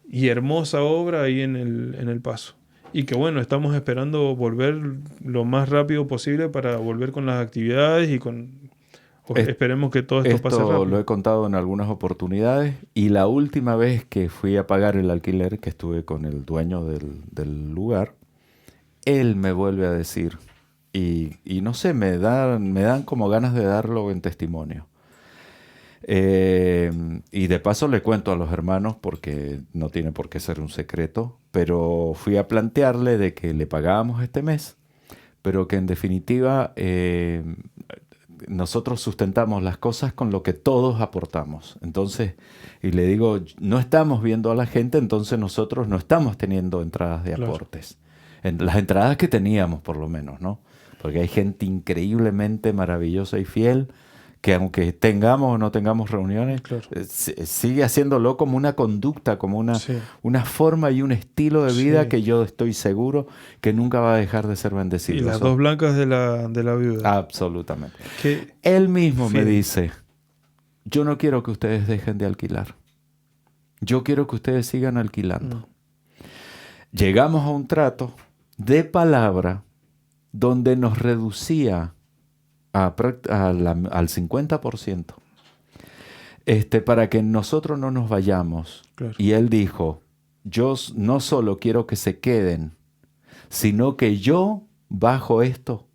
y hermosa obra ahí en el Paso. Y que bueno, estamos esperando volver lo más rápido posible para volver con las actividades y esperemos que todo esto pase Esto rápido. lo he contado en algunas oportunidades y la última vez que fui a pagar el alquiler, que estuve con el dueño del lugar, él me vuelve a decir, y no sé, me dan como ganas de darlo en testimonio. Y de paso le cuento a los hermanos porque no tiene por qué ser un secreto, pero fui a plantearle de que le pagábamos este mes, pero que en definitiva nosotros sustentamos las cosas con lo que todos aportamos. Entonces, y le digo, no estamos viendo a la gente, entonces nosotros no estamos teniendo entradas de Claro. aportes. Las entradas que teníamos por lo menos, ¿no? Porque hay gente increíblemente maravillosa y fiel que aunque tengamos o no tengamos reuniones, Claro. sigue haciéndolo como una conducta, como Sí. una forma y un estilo de vida Sí. que yo estoy seguro que nunca va a dejar de ser bendecido. Y las Eso, dos blancas de la viuda. absolutamente. Que Él mismo me fiel. dice, yo no quiero que ustedes dejen de alquilar. Yo quiero que ustedes sigan alquilando. Llegamos a un trato de palabra donde nos reducía al 50% para que nosotros no nos vayamos. Claro. Y él dijo, yo no solo quiero que se queden, sino que yo bajo esto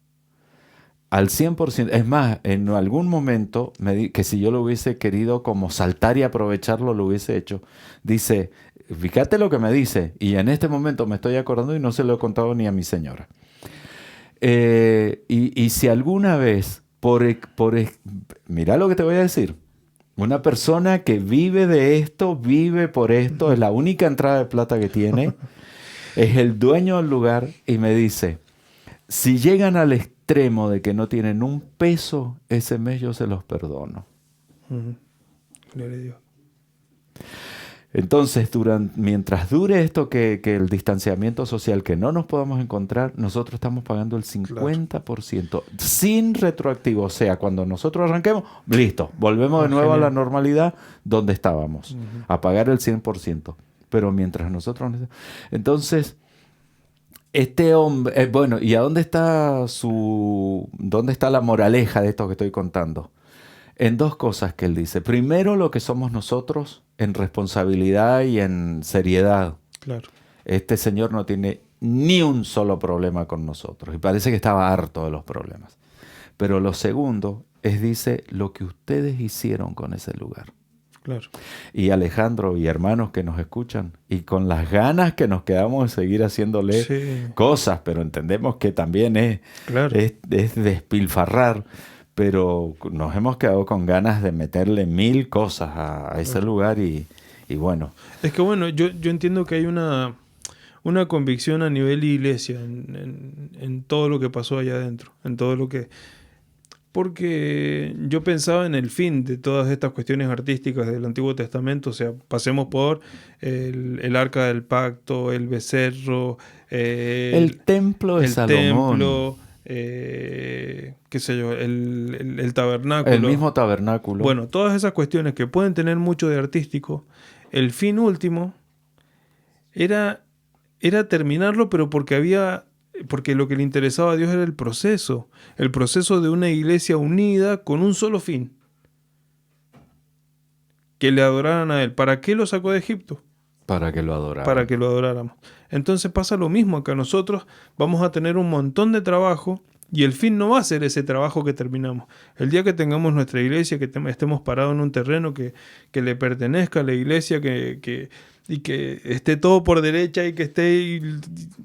al 100%. Es más, en algún momento, que si yo lo hubiese querido como saltar y aprovecharlo, lo hubiese hecho. Dice, fíjate lo que me dice, y en este momento me estoy acordando y no se lo he contado ni a mi señora. Y si alguna vez, mira lo que te voy a decir, una persona que vive de esto, vive por esto, es la única entrada de plata que tiene, es el dueño del lugar y me dice, si llegan al extremo de que no tienen un peso, ese mes yo se los perdono. Gloria a Dios. Entonces, mientras dure esto que el distanciamiento social, que no nos podamos encontrar, nosotros estamos pagando el 50% sin retroactivo. O sea, cuando nosotros arranquemos, listo, volvemos de nuevo a la normalidad donde estábamos, a pagar el 100%. Pero mientras nosotros... Entonces, este hombre... bueno, ¿y a dónde está la moraleja de esto que estoy contando? En dos cosas que él dice. Primero, lo que somos nosotros en responsabilidad y en seriedad. Claro. Este señor no tiene ni un solo problema con nosotros y parece que estaba harto de los problemas. Pero lo segundo dice, lo que ustedes hicieron con ese lugar. Claro. Y Alejandro y hermanos que nos escuchan, y con las ganas que nos quedamos de seguir haciéndole cosas, pero entendemos que también es despilfarrar. Pero nos hemos quedado con ganas de meterle 1000 cosas a ese lugar y bueno. Es que bueno, yo entiendo que hay una convicción a nivel iglesia en todo lo que pasó allá adentro, en todo lo que... Porque yo pensaba en el fin de todas estas cuestiones artísticas del Antiguo Testamento, o sea, pasemos por el Arca del Pacto, el becerro, el templo de Salomón. Qué sé yo, el tabernáculo. El mismo tabernáculo. Bueno, todas esas cuestiones que pueden tener mucho de artístico, el fin último era terminarlo, pero porque lo que le interesaba a Dios era el proceso de una iglesia unida con un solo fin, que le adoraran a Él. ¿Para qué lo sacó de Egipto? Para que lo adoraran. Para que lo adoráramos. Entonces pasa lo mismo acá. Nosotros vamos a tener un montón de trabajo y el fin no va a ser ese trabajo que terminamos. El día que tengamos nuestra iglesia, que estemos parados en un terreno que le pertenezca a la iglesia, y que esté todo por derecha y que esté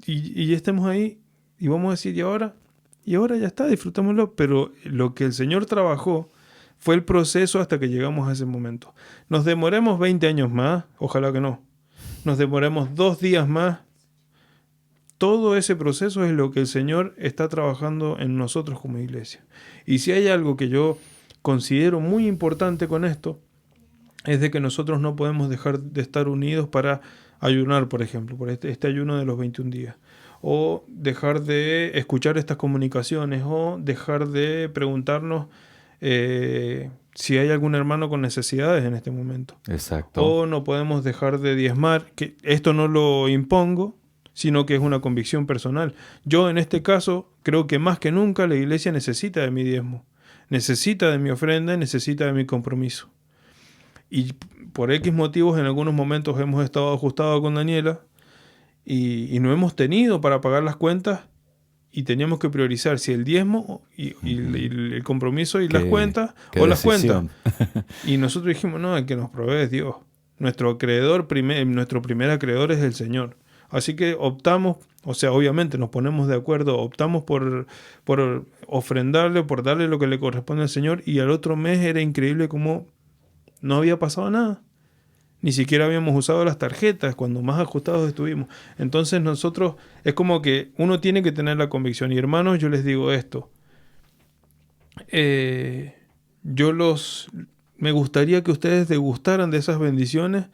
y estemos ahí y vamos a decir, ¿y ahora? Y ahora ya está, disfrutémoslo. Pero lo que el Señor trabajó fue el proceso hasta que llegamos a ese momento. Nos demoremos 20 años más, ojalá que no. Nos demoremos 2 días más. Todo ese proceso es lo que el Señor está trabajando en nosotros como iglesia. Y si hay algo que yo considero muy importante con esto, es de que nosotros no podemos dejar de estar unidos para ayunar, por ejemplo, por este ayuno de los 21 días. o dejar de escuchar estas comunicaciones, o dejar de preguntarnos si hay algún hermano con necesidades en este momento. Exacto. O no podemos dejar de diezmar, que esto no lo impongo, sino que es una convicción personal. Yo en este caso creo que más que nunca la iglesia necesita de mi diezmo, necesita de mi ofrenda, necesita de mi compromiso. Y por X motivos en algunos momentos hemos estado ajustados con Daniela y no hemos tenido para pagar las cuentas y teníamos que priorizar si el diezmo y el compromiso y las cuentas o las cuentas. Y nosotros dijimos, no, el que nos provee es Dios. Nuestro primer acreedor es el Señor. Así que optamos, o sea, obviamente nos ponemos de acuerdo, optamos por ofrendarle, por darle lo que le corresponde al Señor, y al otro mes era increíble cómo no había pasado nada. Ni siquiera habíamos usado las tarjetas cuando más ajustados estuvimos. Entonces nosotros, es como que uno tiene que tener la convicción. Y hermanos, yo les digo esto. Me gustaría que ustedes degustaran de esas bendiciones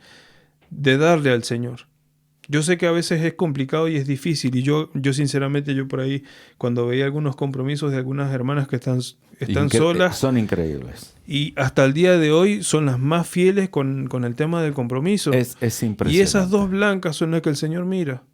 de darle al Señor. Yo sé que a veces es complicado y es difícil, y yo sinceramente, yo por ahí, cuando veía algunos compromisos de algunas hermanas que están solas... Son increíbles. Y hasta el día de hoy son las más fieles con el tema del compromiso. Es impresionante. Y esas dos blancas son las que el Señor mira.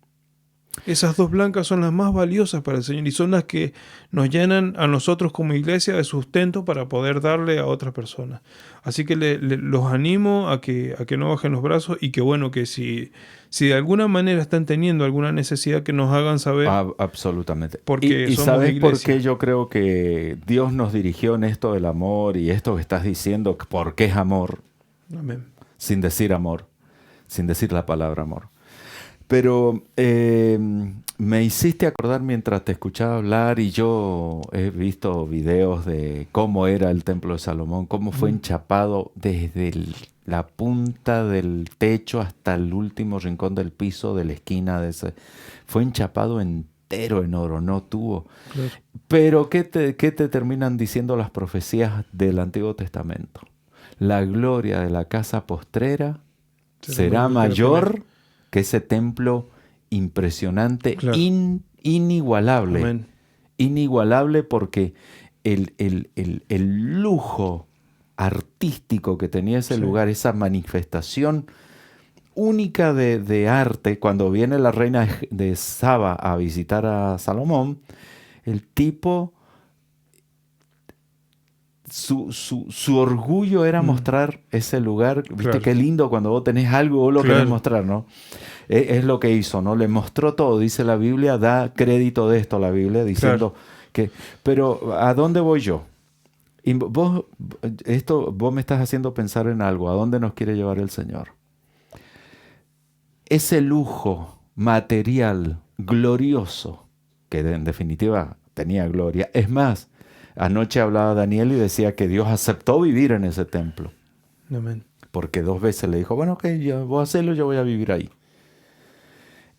Esas dos blancas son las más valiosas para el Señor y son las que nos llenan a nosotros como iglesia de sustento para poder darle a otras personas. Así que los animo a que no bajen los brazos, y que bueno, que si de alguna manera están teniendo alguna necesidad, que nos hagan saber. Absolutamente. Porque ¿Y somos sabes iglesia. por qué yo creo que Dios nos dirigió en esto del amor y esto que estás diciendo, porque es amor? Amén. Sin decir amor, sin decir la palabra amor. Pero me hiciste acordar mientras te escuchaba hablar, y yo he visto videos de cómo era el templo de Salomón, cómo fue enchapado desde la punta del techo hasta el último rincón del piso de la esquina de ese. Fue enchapado entero en oro, no tuvo. Claro. Pero ¿qué te terminan diciendo las profecías del Antiguo Testamento? La gloria de la casa postrera será mayor que ese templo impresionante, claro. Inigualable. Amén. Inigualable, porque el lujo artístico que tenía ese lugar, esa manifestación única de arte. Cuando viene la reina de Saba a visitar a Salomón, el tipo, su orgullo era mostrar ese lugar. Viste, claro. qué lindo cuando vos tenés algo, vos lo querés mostrar, ¿no? Es lo que hizo, ¿no? Le mostró todo, dice la Biblia, da crédito de esto a la Biblia, diciendo que... Pero, ¿a dónde voy yo? Y vos me estás haciendo pensar en algo. ¿A dónde nos quiere llevar el Señor? Ese lujo material glorioso, que en definitiva tenía gloria. Es más, anoche hablaba Daniel y decía que Dios aceptó vivir en ese templo. Amén. Porque 2 veces le dijo, bueno, ok, yo voy a hacerlo, yo voy a vivir ahí.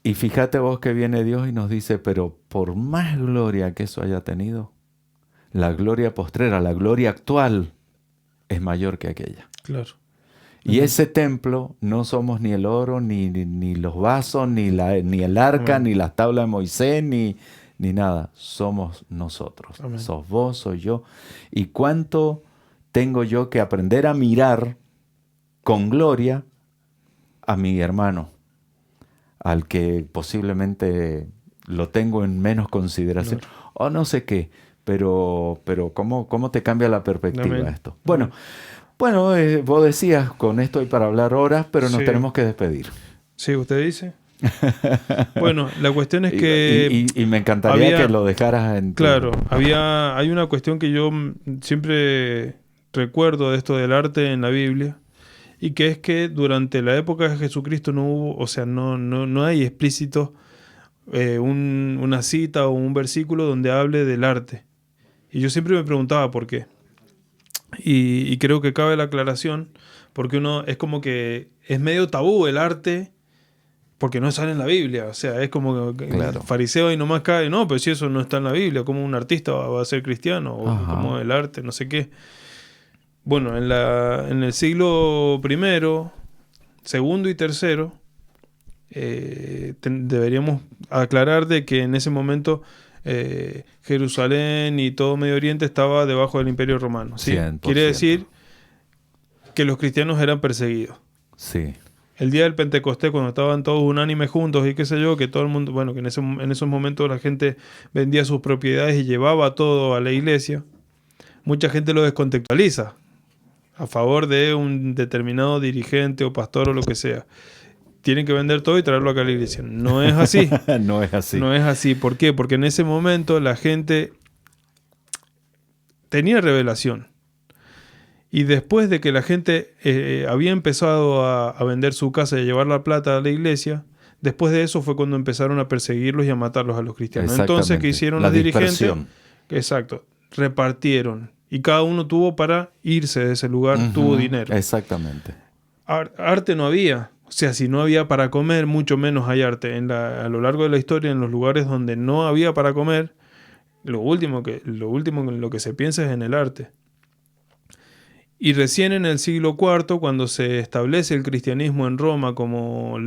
Y fíjate vos que viene Dios y nos dice, pero por más gloria que eso haya tenido, la gloria postrera, la gloria actual, es mayor que aquella. Claro. Y ese templo no somos ni el oro, ni los vasos, ni el arca, ni las tablas de Moisés, ni nada. Somos nosotros. Amén. Sos vos, soy yo. ¿Y cuánto tengo yo que aprender a mirar con gloria a mi hermano, al que posiblemente lo tengo en menos consideración, o no sé qué, pero ¿cómo te cambia la perspectiva esto? Bueno, vos decías, con esto hay para hablar horas, pero nos tenemos que despedir. Sí, usted dice. Bueno, la cuestión es que... Y me encantaría que lo dejaras en... Claro, hay una cuestión que yo siempre recuerdo de esto del arte en la Biblia, y que es que durante la época de Jesucristo no hubo, o sea, no hay explícito una cita o un versículo donde hable del arte. Y yo siempre me preguntaba por qué. Y creo que cabe la aclaración, porque uno es como que es medio tabú el arte, porque no sale en la Biblia. O sea, es como que el fariseo y nomás cae, no, pero si eso no está en la Biblia, ¿cómo un artista va a ser cristiano? O como el arte, no sé qué. Bueno, en el siglo I, II y III, deberíamos aclarar de que en ese momento Jerusalén y todo Medio Oriente estaba debajo del Imperio Romano, ¿sí? 100%. Quiere decir que los cristianos eran perseguidos. Sí, El día del Pentecostés, cuando estaban todos unánimes juntos y qué sé yo, que todo el mundo, bueno, que en esos momentos la gente vendía sus propiedades y llevaba todo a la iglesia, mucha gente lo descontextualiza a favor de un determinado dirigente o pastor o lo que sea. Tienen que vender todo y traerlo acá a la iglesia. No es así. no es así. No es así. ¿Por qué? Porque en ese momento la gente tenía revelación. Y después de que la gente había empezado a vender su casa y a llevar la plata a la iglesia, después de eso fue cuando empezaron a perseguirlos y a matarlos a los cristianos. Entonces, ¿qué hicieron los dirigentes? Exacto. Repartieron. Y cada uno tuvo para irse de ese lugar, tuvo dinero. Exactamente. Arte no había. O sea, si no había para comer, mucho menos hay arte. A lo largo de la historia, en los lugares donde no había para comer, lo último en lo que se piensa es en el arte. Y recién en el siglo IV, cuando se establece el cristianismo en Roma como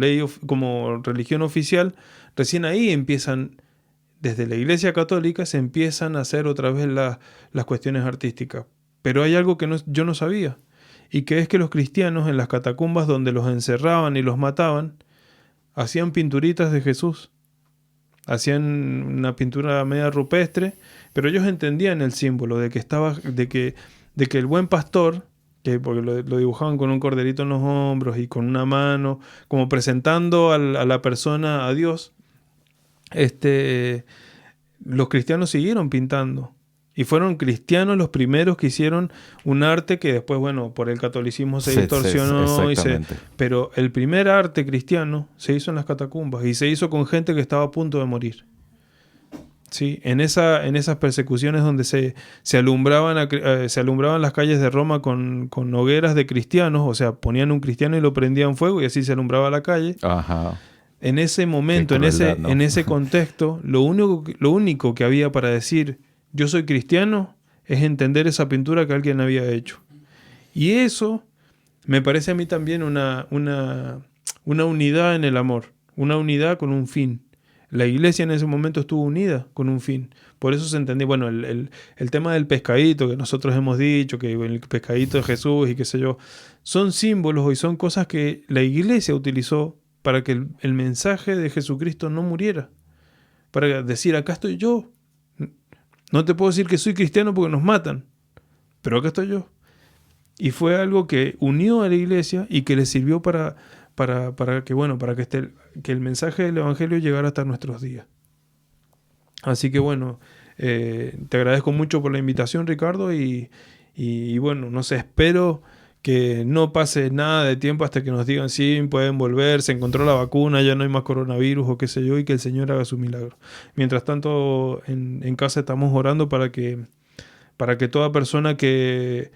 como religión oficial, recién ahí empiezan, desde la Iglesia Católica, se empiezan a hacer otra vez las cuestiones artísticas. Pero hay algo que yo no sabía, y que es que los cristianos en las catacumbas donde los encerraban y los mataban, hacían pinturitas de Jesús. Hacían una pintura media rupestre, pero ellos entendían el símbolo de que el buen pastor, porque lo dibujaban con un corderito en los hombros y con una mano, como presentando a la persona a Dios, los cristianos siguieron pintando. Y fueron cristianos los primeros que hicieron un arte que después, bueno, por el catolicismo se distorsionó. Pero el primer arte cristiano se hizo en las catacumbas y se hizo con gente que estaba a punto de morir. ¿Sí? En esas persecuciones donde se alumbraban las calles de Roma con hogueras de cristianos, o sea, ponían un cristiano y lo prendían fuego y así se alumbraba la calle. Ajá. En ese momento, crueldad, en ese contexto, lo único que había para decir yo soy cristiano es entender esa pintura que alguien había hecho. Y eso me parece a mí también una unidad en el amor, una unidad con un fin. La iglesia en ese momento estuvo unida con un fin. Por eso se entendía, bueno, el tema del pescadito que nosotros hemos dicho, que el pescadito de Jesús y qué sé yo, son símbolos y son cosas que la iglesia utilizó para que el mensaje de Jesucristo no muriera. Para decir, acá estoy yo. No te puedo decir que soy cristiano porque nos matan, pero acá estoy yo. Y fue algo que unió a la iglesia y que le sirvió para que el mensaje del evangelio llegara hasta nuestros días. Así que bueno, te agradezco mucho por la invitación, Ricardo, y bueno, no sé, espero que no pase nada de tiempo hasta que nos digan sí, pueden volver, se encontró la vacuna, ya no hay más coronavirus o qué sé yo, y que el Señor haga su milagro. Mientras tanto, en casa estamos orando para que toda persona que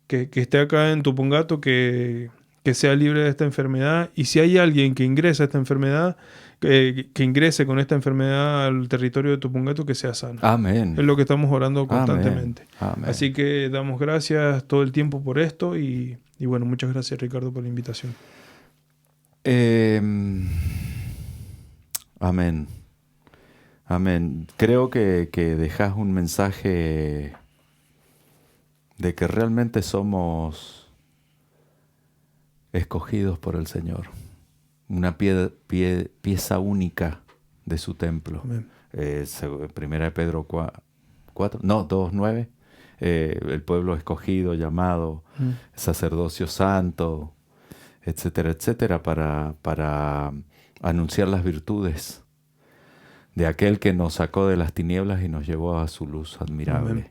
esté acá en Tupungato, que sea libre de esta enfermedad, y si hay alguien que ingresa a esta enfermedad, que ingrese con esta enfermedad al territorio de Tupungato, que sea sano. Amén. Es lo que estamos orando constantemente. Amén. Así que damos gracias todo el tiempo por esto y bueno, muchas gracias, Ricardo, por la invitación. Amén. Amén. Creo que dejas un mensaje de que realmente somos escogidos por el Señor. Una pieza única de su templo. Primera de Pedro 2:9. El pueblo escogido, llamado, sacerdocio santo, etcétera, etcétera, para anunciar las virtudes de aquel que nos sacó de las tinieblas y nos llevó a su luz admirable. Amén.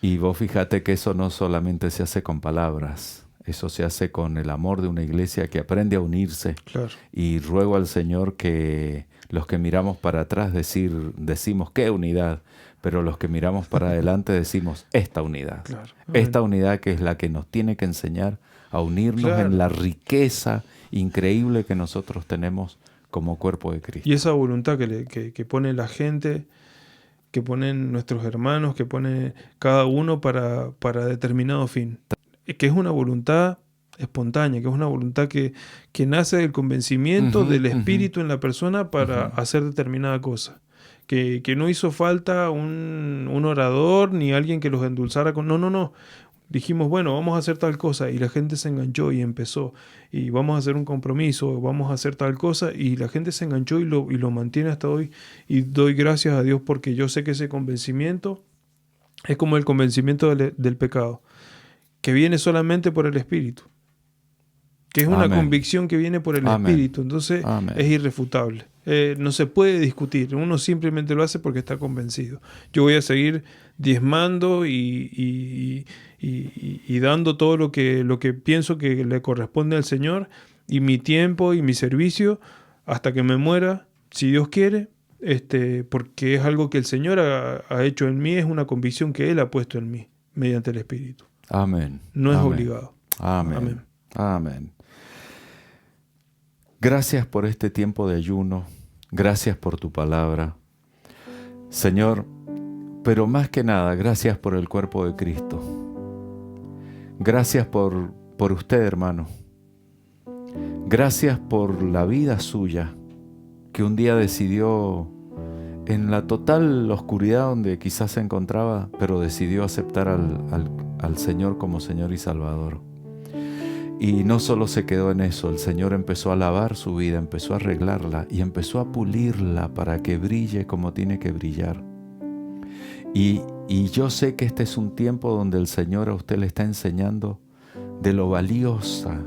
Y vos fíjate que eso no solamente se hace con palabras, eso se hace con el amor de una iglesia que aprende a unirse. Claro. Y ruego al Señor que los que miramos para atrás decimos qué unidad, pero los que miramos para adelante decimos esta unidad. Claro. Esta unidad que es la que nos tiene que enseñar a unirnos en la riqueza increíble que nosotros tenemos como cuerpo de Cristo. Y esa voluntad que pone la gente, que ponen nuestros hermanos, que pone cada uno para determinado fin. Que es una voluntad espontánea, que es una voluntad que nace del convencimiento Ujú, del ujú, espíritu en la persona para ujú. hacer determinada cosa. Que no hizo falta un orador ni alguien que los endulzara con... No, no, no. Dijimos, bueno, vamos a hacer tal cosa y la gente se enganchó y empezó. Y vamos a hacer un compromiso, vamos a hacer tal cosa y la gente se enganchó y lo mantiene hasta hoy. Y doy gracias a Dios porque yo sé que ese convencimiento es como el convencimiento del pecado, que viene solamente por el Espíritu, que es una Amén, convicción que viene por el amén, Espíritu, entonces es amén. irrefutable. No se puede discutir, uno simplemente lo hace porque está convencido. Yo voy a seguir diezmando y dando todo lo que pienso que le corresponde al Señor y mi tiempo y mi servicio hasta que me muera, si Dios quiere, porque es algo que el Señor ha hecho en mí, es una convicción que Él ha puesto en mí mediante el Espíritu. Amén, No es amén, obligado. amén, Amén. amén. Gracias por este tiempo de ayuno, gracias por tu palabra. Señor, pero más que nada, gracias por el cuerpo de Cristo. Gracias por usted, hermano. Gracias por la vida suya, que un día decidió, en la total oscuridad donde quizás se encontraba, pero decidió aceptar al Señor como Señor y Salvador. Y no solo se quedó en eso, el Señor empezó a lavar su vida, empezó a arreglarla y empezó a pulirla para que brille como tiene que brillar. Y yo sé que este es un tiempo donde el Señor a usted le está enseñando de lo valiosa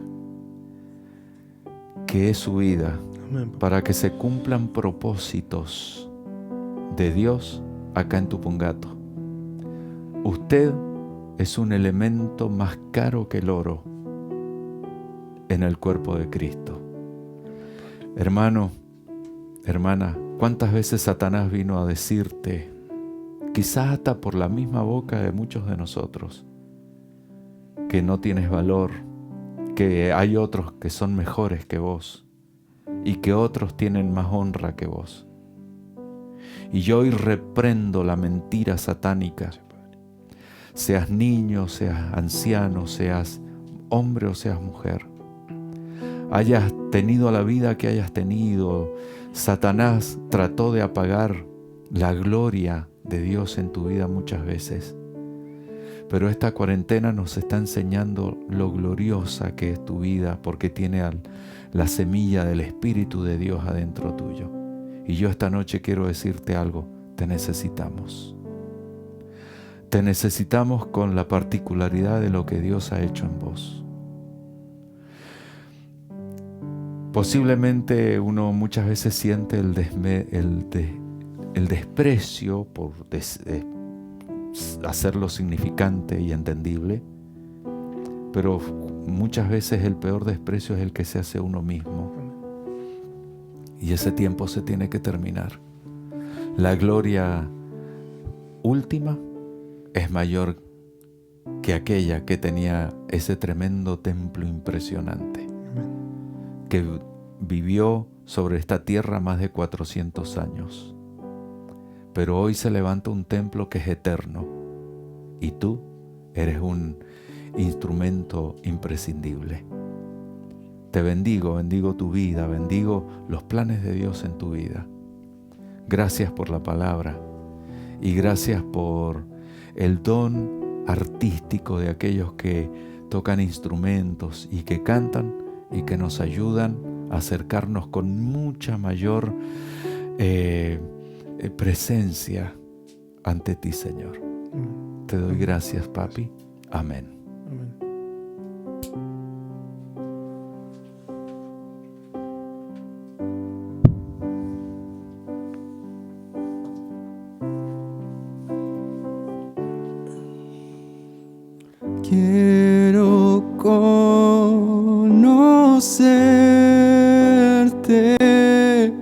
que es su vida, Amén, papá. para que se cumplan propósitos de Dios acá en Tupungato. Usted es un elemento más caro que el oro en el cuerpo de Cristo. Hermano, hermana, ¿cuántas veces Satanás vino a decirte, quizás hasta por la misma boca de muchos de nosotros, que no tienes valor, que hay otros que son mejores que vos y que otros tienen más honra que vos? Y yo hoy reprendo la mentira satánica, seas niño, seas anciano, seas hombre o seas mujer. Hayas tenido la vida que hayas tenido, Satanás trató de apagar la gloria de Dios en tu vida muchas veces. Pero esta cuarentena nos está enseñando lo gloriosa que es tu vida, porque tiene la semilla del Espíritu de Dios adentro tuyo. Y yo esta noche quiero decirte algo, te necesitamos. Te necesitamos con la particularidad de lo que Dios ha hecho en vos. Posiblemente uno muchas veces siente el desprecio por hacerlo significante y entendible, pero muchas veces el peor desprecio es el que se hace uno mismo. Y ese tiempo se tiene que terminar. La gloria última es mayor que aquella que tenía ese tremendo templo impresionante, que vivió sobre esta tierra más de 400 años. Pero hoy se levanta un templo que es eterno y tú eres un instrumento imprescindible. Te bendigo, bendigo tu vida, bendigo los planes de Dios en tu vida. Gracias por la palabra y gracias por el don artístico de aquellos que tocan instrumentos y que cantan y que nos ayudan a acercarnos con mucha mayor presencia ante ti, Señor. Te doy gracias, papi. Amén. Amén. Quiero conocerte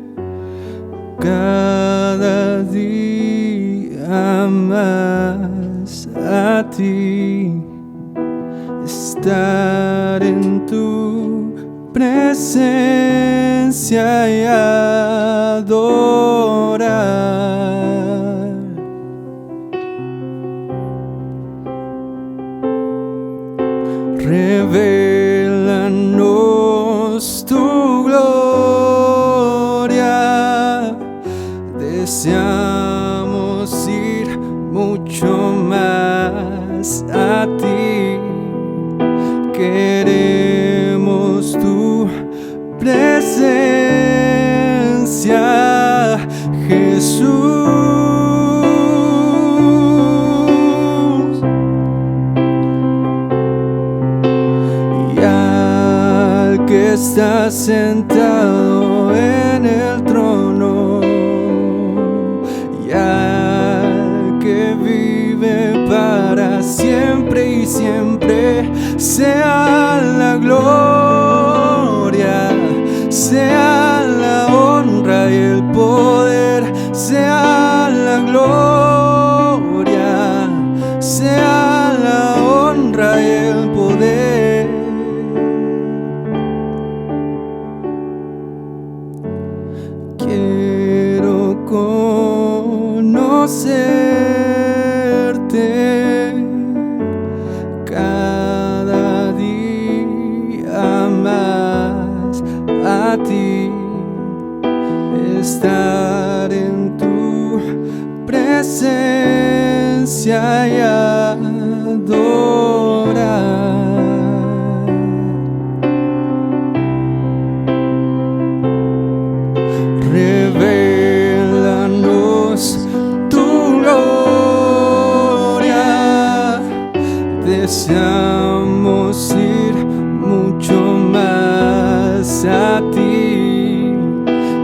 cada día más a ti, estar en tu presencia y adorar. Revela deseamos ir mucho más a ti. Queremos tu presencia, Jesús. Y al que está sentado en el trono, y al que vive para siempre y siempre, sea la gloria, sea la honra y el poder, sea la gloria, sea la honra y el poder. Quiero conocerte cada día más, a ti, estar en tu presencia y adorar. Revélanos tu gloria, deseamos ir mucho más a ti.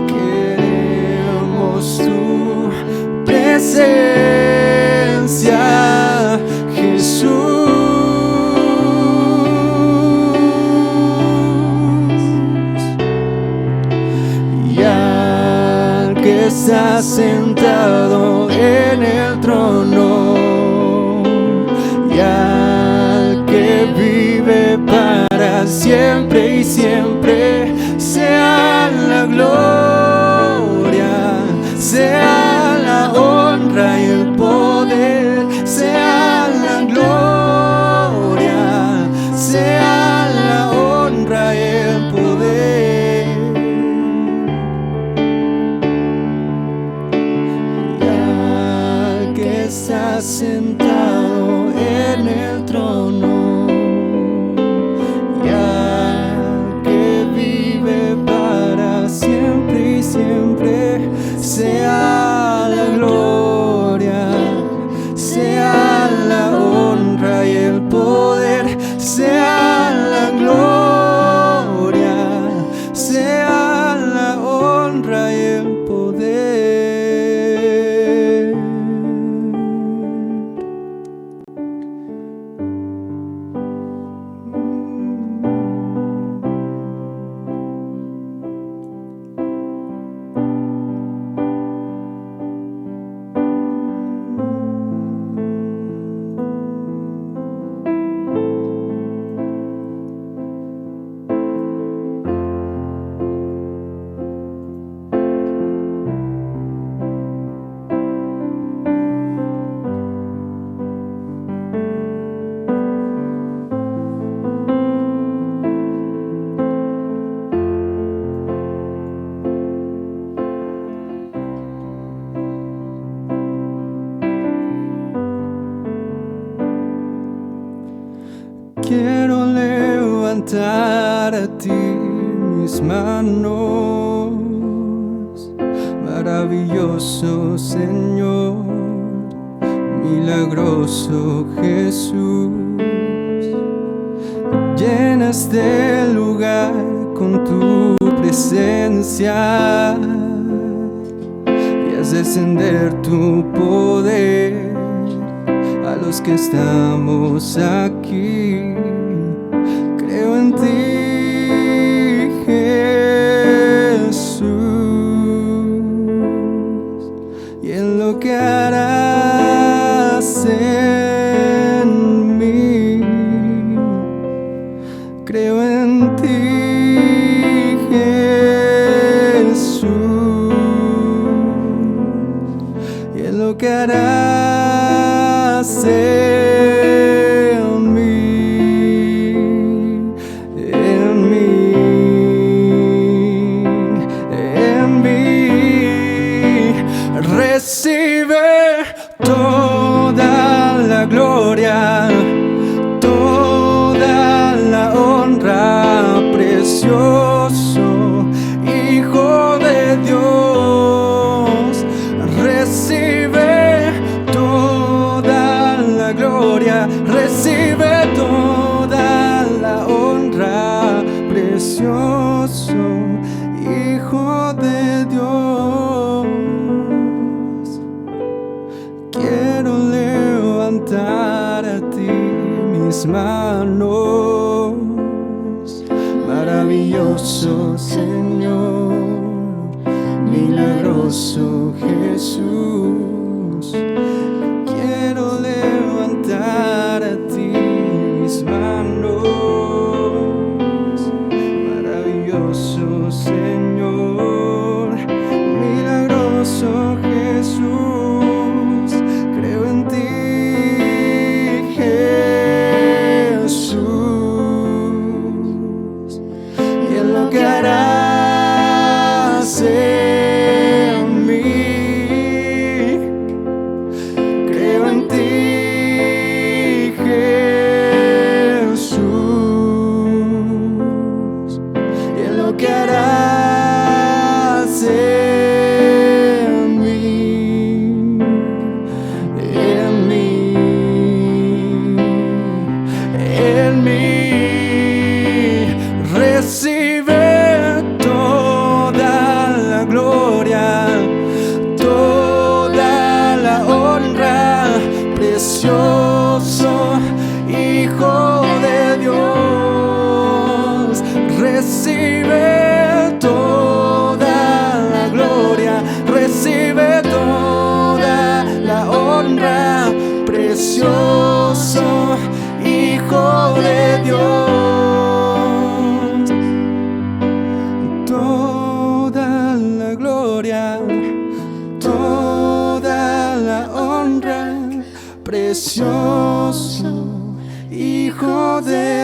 Queremos tu presencia, Jesús. Y al que está sentado en el trono, y al que vive para siempre y siempre, sea la gloria, sea la honra y el poder, sea la gloria, sea la honra y el poder. Y al que está sentado en el trono, y al que vive para siempre y siempre, sea la gloria, sea la honra y el poder, sea la gloria, sea la honra y el poder. Quiero levantar a ti mis manos, maravilloso Señor, milagroso Jesús. Llena este lugar con tu presencia y haz descender tu poder a los que estamos aquí. Creo en ti, Jesús, y en lo que harás en mí. Creo en ti, Jesús, y en lo que harás en mí, en mí, en mí. Maravilloso Señor, milagroso Jesús, quiero levantar a ti mis manos. Maravilloso Señor, milagroso Jesús, creo en ti, Jesús, y en lo que harás en mí. Creo en ti, Jesús, y en lo que harás en mí, en mí, en mí. Recibe toda la gloria, toda la honra, precioso Hijo de Dios. Recibe toda la gloria, recibe toda la honra, precioso Hijo de Dios. Toda la gloria, toda la honra, precioso Hijo de